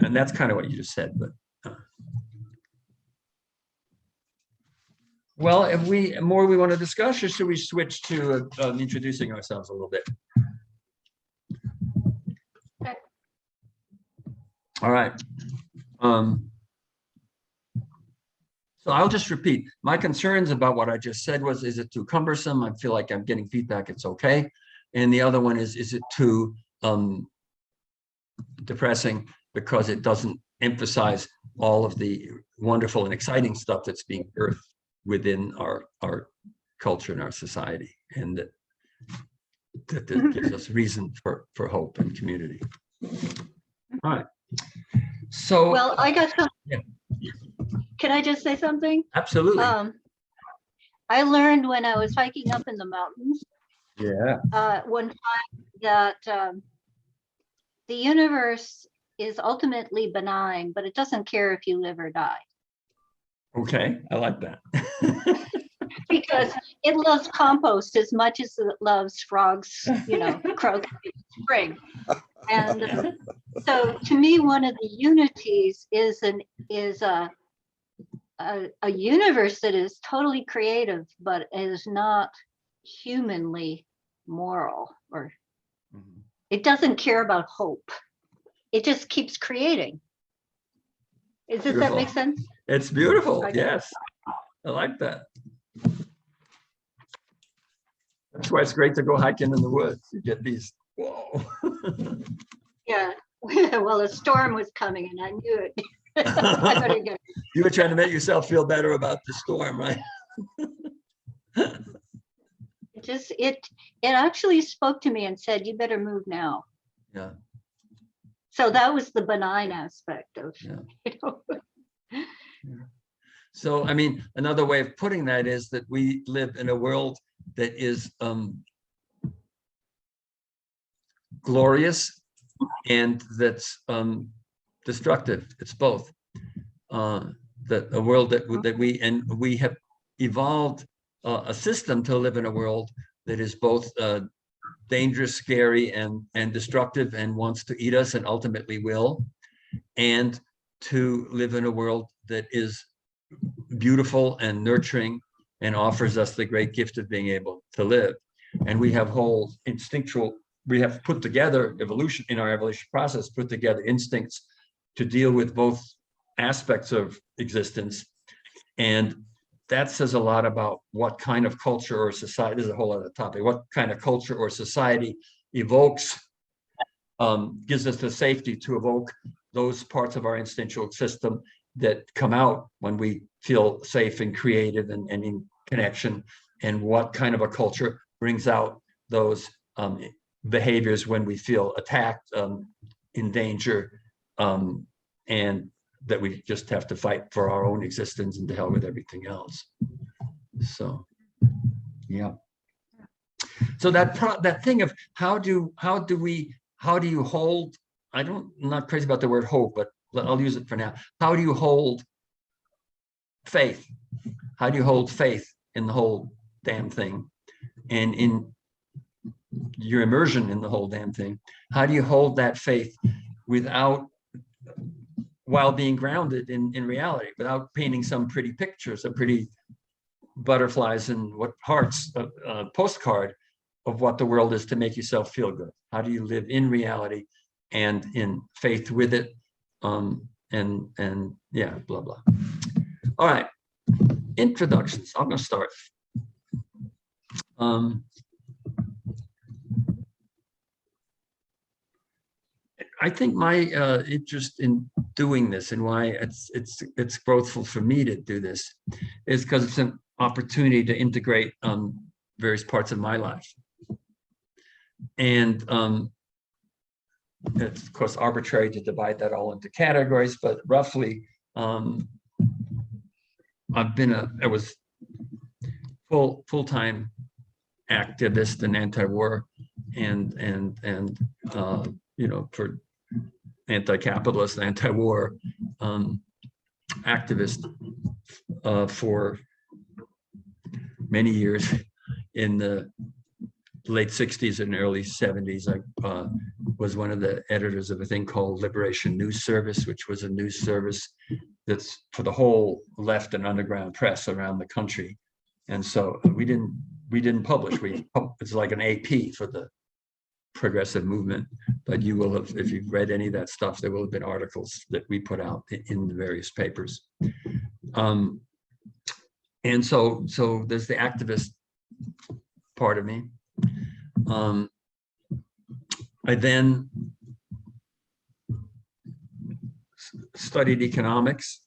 And that's kind of what you just said, but. Well, if we want to discuss, or should we switch to introducing ourselves a little bit? Okay. All right. So I'll just repeat my concerns about what I just said was, is it too cumbersome? I feel like I'm getting feedback, it's okay. And the other one is it too depressing because it doesn't emphasize all of the wonderful and exciting stuff that's being birthed within our culture and our society, and that gives us reason for hope and community. All right. So, Well, I got some. Yeah. Can I just say something? Absolutely. I learned when I was hiking up in the mountains Yeah. one time that the universe is ultimately benign, but it doesn't care if you live or die. Okay, I like that. Because it loves compost as much as it loves frogs, you know, croak in spring. And so to me, one of the unities is a universe that is totally creative, but is not humanly moral, or it doesn't care about hope. It just keeps creating. Does that Beautiful. make sense? It's beautiful. Okay. Yes. I like that. That's why it's great to go hiking in the woods. You get these, whoa. Yeah. Well, a storm was coming and I knew it. I better get. You were trying to make yourself feel better about the storm, right? It actually spoke to me and said, you better move now. Yeah. So that was the benign aspect of, Yeah. you know. So, I mean, another way of putting that is that we live in a world that is glorious and that's destructive. It's both. That a world that we have evolved a system to live in a world that is both dangerous, scary, and destructive, and wants to eat us and ultimately will, and to live in a world that is beautiful and nurturing and offers us the great gift of being able to live. And we have whole instinctual, we have put together evolution in our evolution process, put together instincts to deal with both aspects of existence. And that says a lot about what kind of culture or society, this is a whole other topic, what kind of culture or society evokes, gives us the safety to evoke those parts of our instinctual system that come out when we feel safe and creative and in connection, and what kind of a culture brings out those behaviors when we feel attacked, in danger, and that we just have to fight for our own existence and to hell with everything else. So, yeah. So that thing of how do you hold, I'm not crazy about the word hope, but I'll use it for now. How do you hold faith? How do you hold faith in the whole damn thing? And in your immersion in the whole damn thing, how do you hold that faith while being grounded in reality, without painting some pretty picture, some pretty butterflies and what hearts, postcard of what the world is to make yourself feel good? How do you live in reality and in faith with it? And yeah, blah, blah. All right, introductions. I'm gonna start. I think my interest in doing this and why it's growthful for me to do this is because it's an opportunity to integrate various parts of my life. And it's of course arbitrary to divide that all into categories, but roughly I was full-time activist and anti-war and you know, for anti-capitalist, anti-war activist for many years. In the late 60s and early 70s, I was one of the editors of a thing called Liberation News Service, which was a news service that's for the whole left and underground press around the country. And so we didn't publish. It's like an AP for the progressive movement, but you will have, if you've read any of that stuff, there will have been articles that we put out in the various papers. And so there's the activist part of me. I then studied economics.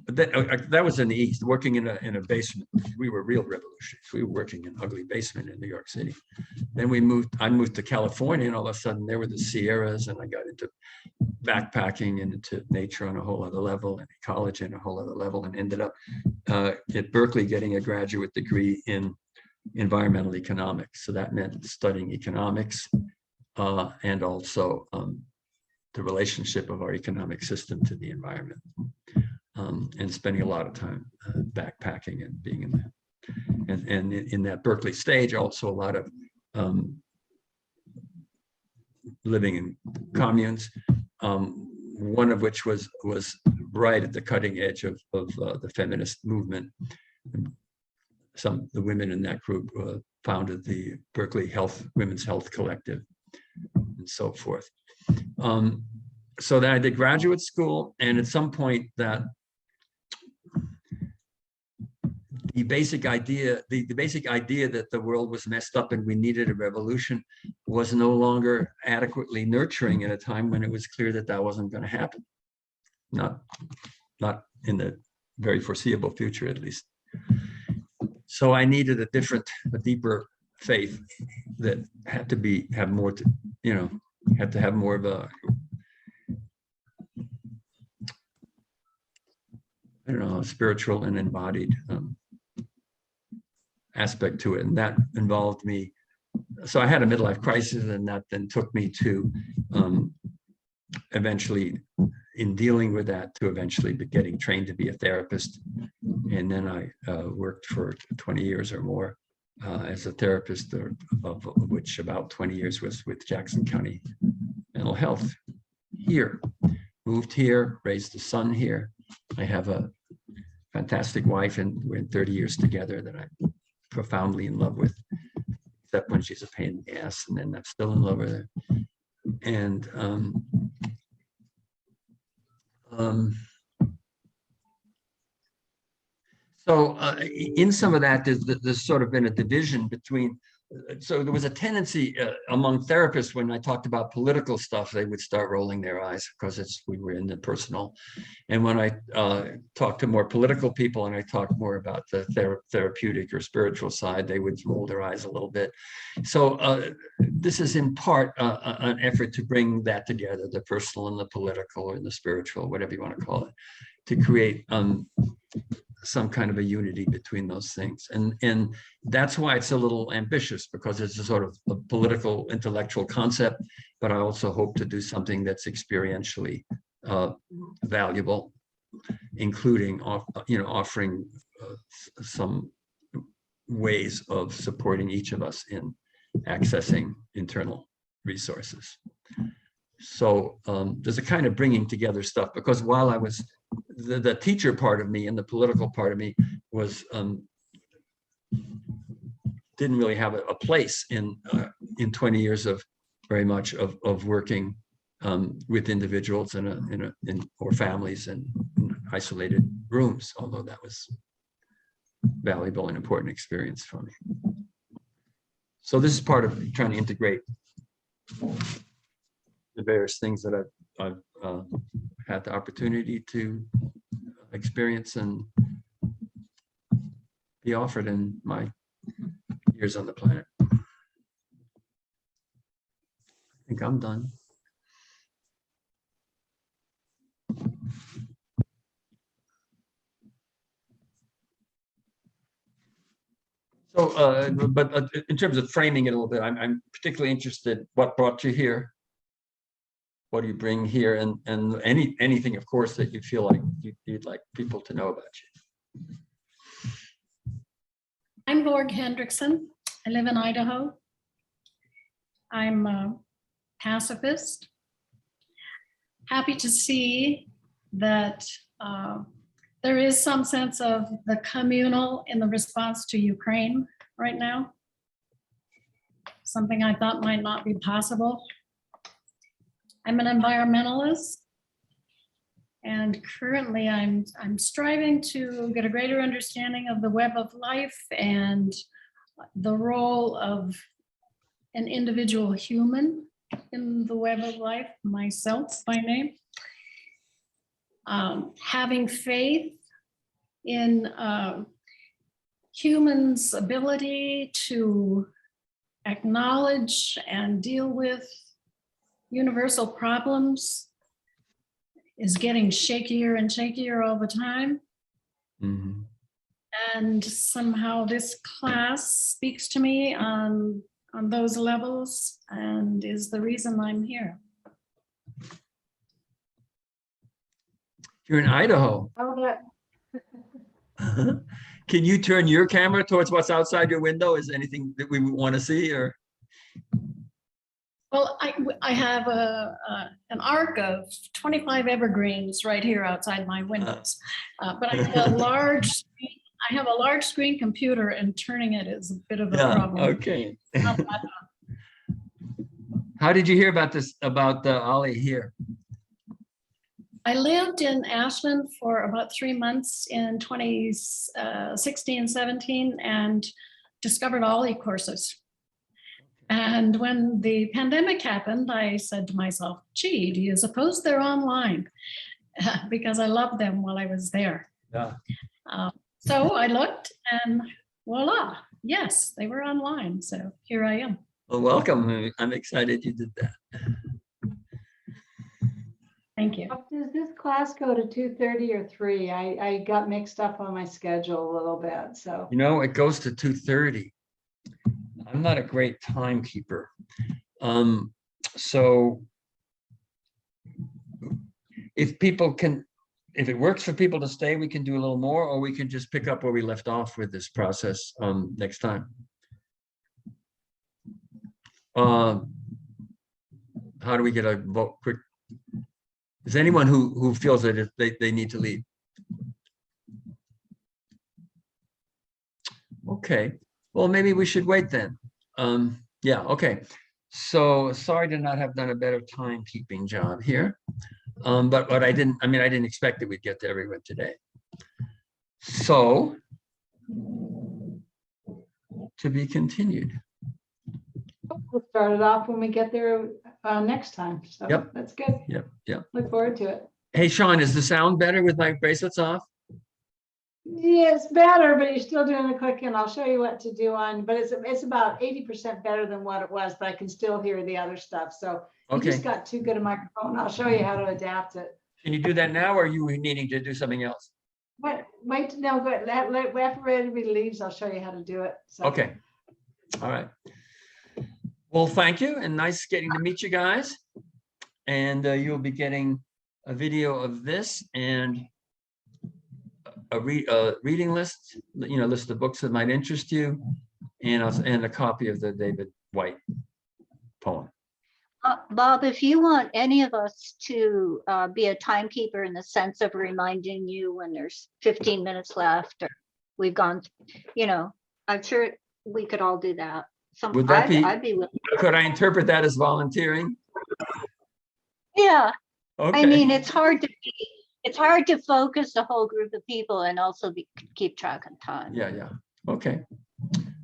That was in the East, working in a basement. We were real revolutionaries. We were working in an ugly basement in New York City. Then I moved to California, and all of a sudden there were the Sierras, and I got into backpacking and into nature on a whole other level, and ecology on a whole other level, and ended up at Berkeley getting a graduate degree in environmental economics. So that meant studying economics and also the relationship of our economic system to the environment. And spending a lot of time backpacking and being in that. And in that Berkeley stage, also a lot of living in communes, one of which was right at the cutting edge of the feminist movement. The women in that group founded the Berkeley Women's Health Collective and so forth. so then I did graduate school, and at some point that the basic idea that the world was messed up and we needed a revolution was no longer adequately nurturing at a time when it was clear that that wasn't going to happen. Not in the very foreseeable future, at least. So I needed a deeper faith that had to have more to, had to have more of a, I don't know, spiritual and embodied aspect to it. And that involved me. So I had a midlife crisis, and that then took me to eventually, in dealing with that, to eventually getting trained to be a therapist. And then I worked for 20 years or more as a therapist, of which about 20 years was with Jackson County Mental Health here. Moved here, raised a son here. I have a fantastic wife, and we're 30 years together that I'm profoundly in love with, except when she's a pain in the ass, and then I'm still in love with her. And so in some of that, there's sort of been a division between, so there was a tendency among therapists, when I talked about political stuff, they would start rolling their eyes because we were in the personal. And when I talked to more political people and I talked more about the therapeutic or spiritual side, they would roll their eyes a little bit. So this is in part an effort to bring that together, the personal and the political, or the spiritual, whatever you want to call it, to create some kind of a unity between those things. And that's why it's a little ambitious, because it's a sort of a political intellectual concept, but I also hope to do something that's experientially valuable, including offering some ways of supporting each of us in accessing internal resources. So there's a kind of bringing together stuff, because while I was the teacher part of me and the political part of me was didn't really have a place in 20 years of very much of working with individuals or families in isolated rooms, although that was valuable and important experience for me. So this is part of trying to integrate the various things that I've had the opportunity to experience and be offered in my years on the planet. I think I'm done. So, but in terms of framing it a little bit, I'm particularly interested what brought you here. What do you bring here, and anything, of course, that you feel like you'd like people to know about you. I'm Borg Hendrickson. I live in Idaho. I'm a pacifist. Happy to see that there is some sense of the communal in the response to Ukraine right now. Something I thought might not be possible. I'm an environmentalist, and currently I'm striving to get a greater understanding of the web of life and the role of an individual human in the web of life, myself by name. Having faith in humans' ability to acknowledge and deal with universal problems is getting shakier and shakier all the time. Mm-hmm. And somehow this class speaks to me on those levels and is the reason I'm here. You're in Idaho. Oh, that, Can you turn your camera towards what's outside your window? Is there anything that we want to see, or? Well, I have an arc of 25 evergreens right here outside my windows, but I have a large screen computer, and turning it is a bit of a problem. Okay. How did you hear about this, about Ollie here? I lived in Ashland for about 3 months in 2016, 17, and discovered all e-courses. And when the pandemic happened, I said to myself, gee, do you suppose they're online? Because I loved them while I was there. Yeah. So I looked and voila, yes, they were online. So here I am. Well, welcome. I'm excited you did that. Thank you. Does this class go to 2:30 or 3? I got mixed up on my schedule a little bit, so. You know, it goes to 2:30. I'm not a great timekeeper. So if people can, if it works for people to stay, we can do a little more, or we can just pick up where we left off with this process next time. How do we get a vote quick? Is anyone who feels that they need to leave? Okay, well, maybe we should wait then. Yeah, okay. So sorry to not have done a better timekeeping job here. But I didn't expect that we'd get to everyone today. So to be continued. We'll start it off when we get there next time. So Yep. that's good. Yep. Look forward to it. Hey, Sean, is the sound better with my bracelets off? Yeah, it's better, but you're still doing the clicking. I'll show you what to do on, but it's about 80% better than what it was, but I can still hear the other stuff. So you Okay. just got too good a microphone. I'll show you how to adapt it. Can you do that now, or are you needing to do something else? Wait, no, go ahead. After everybody leaves, I'll show you how to do it. So. Okay. All right. Well, thank you, and nice getting to meet you guys. And you'll be getting a video of this and a reading list, list of books that might interest you, and a copy of the David White poem. Bob, if you want any of us to be a timekeeper in the sense of reminding you when there's 15 minutes left, or we've gone, I'm sure we could all do that. Would that I'd be willing. Could I interpret that as volunteering? Yeah, Okay. I mean, it's hard to focus a whole group of people and also keep track of time. Yeah. Okay.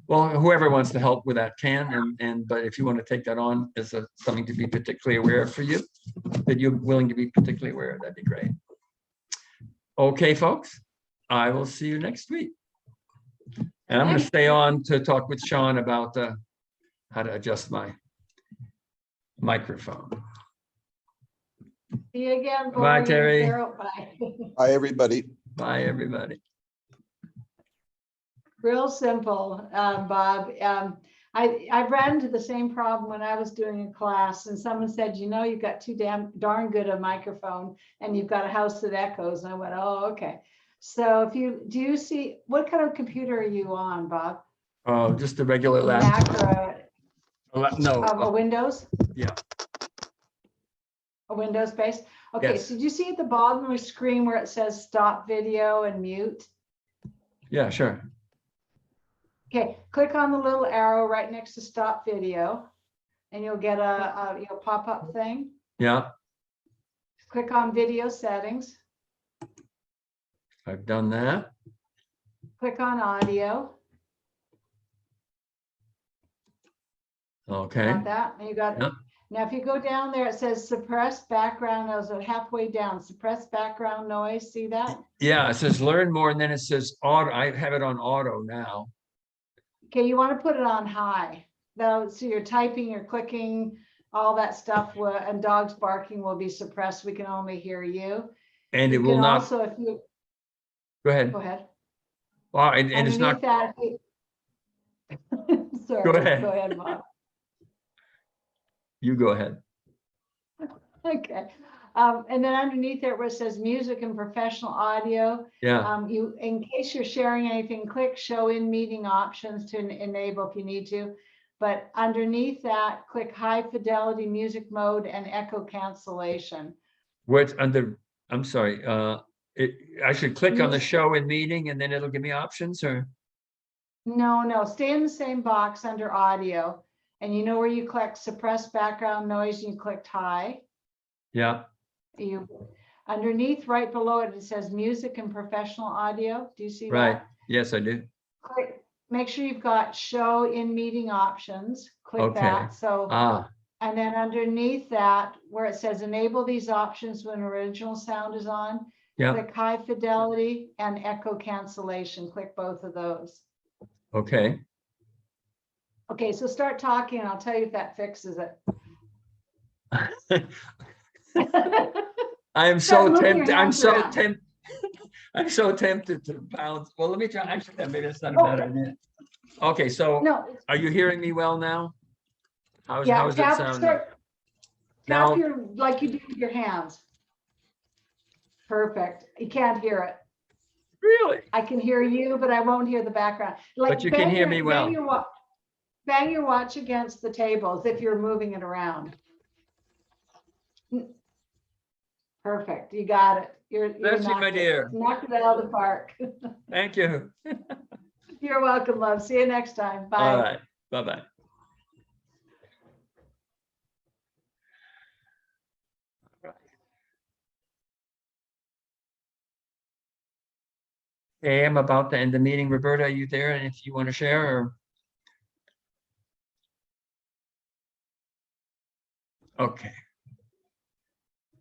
Well, whoever wants to help with that can, but if you want to take that on as something to be particularly aware of for you, that you're willing to be particularly aware of, that'd be great. Okay, folks, I will see you next week. And I'm going to stay on to talk with Sean about how to adjust my microphone. See you again. Bye, Bob. Terry. Carol, bye. Hi, everybody. Bye, everybody. Real simple, Bob. I ran into the same problem when I was doing a class, and someone said, you've got too darn good a microphone, and you've got a house that echoes. And I went, oh, okay. So do you see, what kind of computer are you on, Bob? Oh, just a regular laptop. Mac or No. a Windows? Yeah. A Windows based? Okay, Yes. so do you see at the bottom of the screen where it says stop video and mute? Yeah, sure. Okay, click on the little arrow right next to stop video, and you'll get a pop-up thing. Yeah, Click on video settings, I've done that. click on audio. Okay. Got that? And you got Yep. Now, if you go down there, it says suppress background noise. Halfway down, suppress background noise. See that? Yeah, it says learn more, and then it says auto. I have it on auto now. Okay, you want to put it on high. Though, so you're typing, you're clicking, all that stuff, and dogs barking will be suppressed. We can only hear you. And it You will can not. also, if you Go ahead. go ahead. Well, and it's not. Underneath that. Sorry. Go ahead. Go ahead, Bob. You go ahead. Okay. And then underneath there where it says music and professional audio, Yeah. you, in case you're sharing anything, click show in meeting options to enable if you need to. But underneath that, click high fidelity music mode and echo cancellation. Where it's under. I'm sorry. I should click on the Music. show in meeting, and then it'll give me options, or. No, stay in the same box under audio. And you know where you click suppress background noise and you clicked high. Yeah. Underneath, right below it, it says music and professional audio. Do you see that? Right. Yes, I do. Click, make sure you've got show in meeting options. Click Okay. that. So, Ah, and then underneath that, where it says enable these options when original sound is on, yeah, click high fidelity and echo cancellation. Click both of those. okay. Okay, so start talking and I'll tell you if that fixes it. I am Start so moving your tempted, I'm hands so around. tempted. I'm so tempted to bounce. Well, let me try, actually, maybe that's not a Oh. bad idea. Okay, so No, are you hearing me well now? How yeah, is it tap, sounding? start, Now, tap your, like you do with your hands. Perfect. You can't hear it. really? I can hear you, but I won't hear the background. Like But you can bang hear your- me well. Bang your watch against the table as if you're moving it around. Perfect. You got it. You're Bless you, my dear. knocked it out of the park. Thank you. You're welcome, love. See you next time. Bye. All right, bye-bye. Okay, I'm about to end the meeting. Roberta, are you there? And if you want to share or? Okay.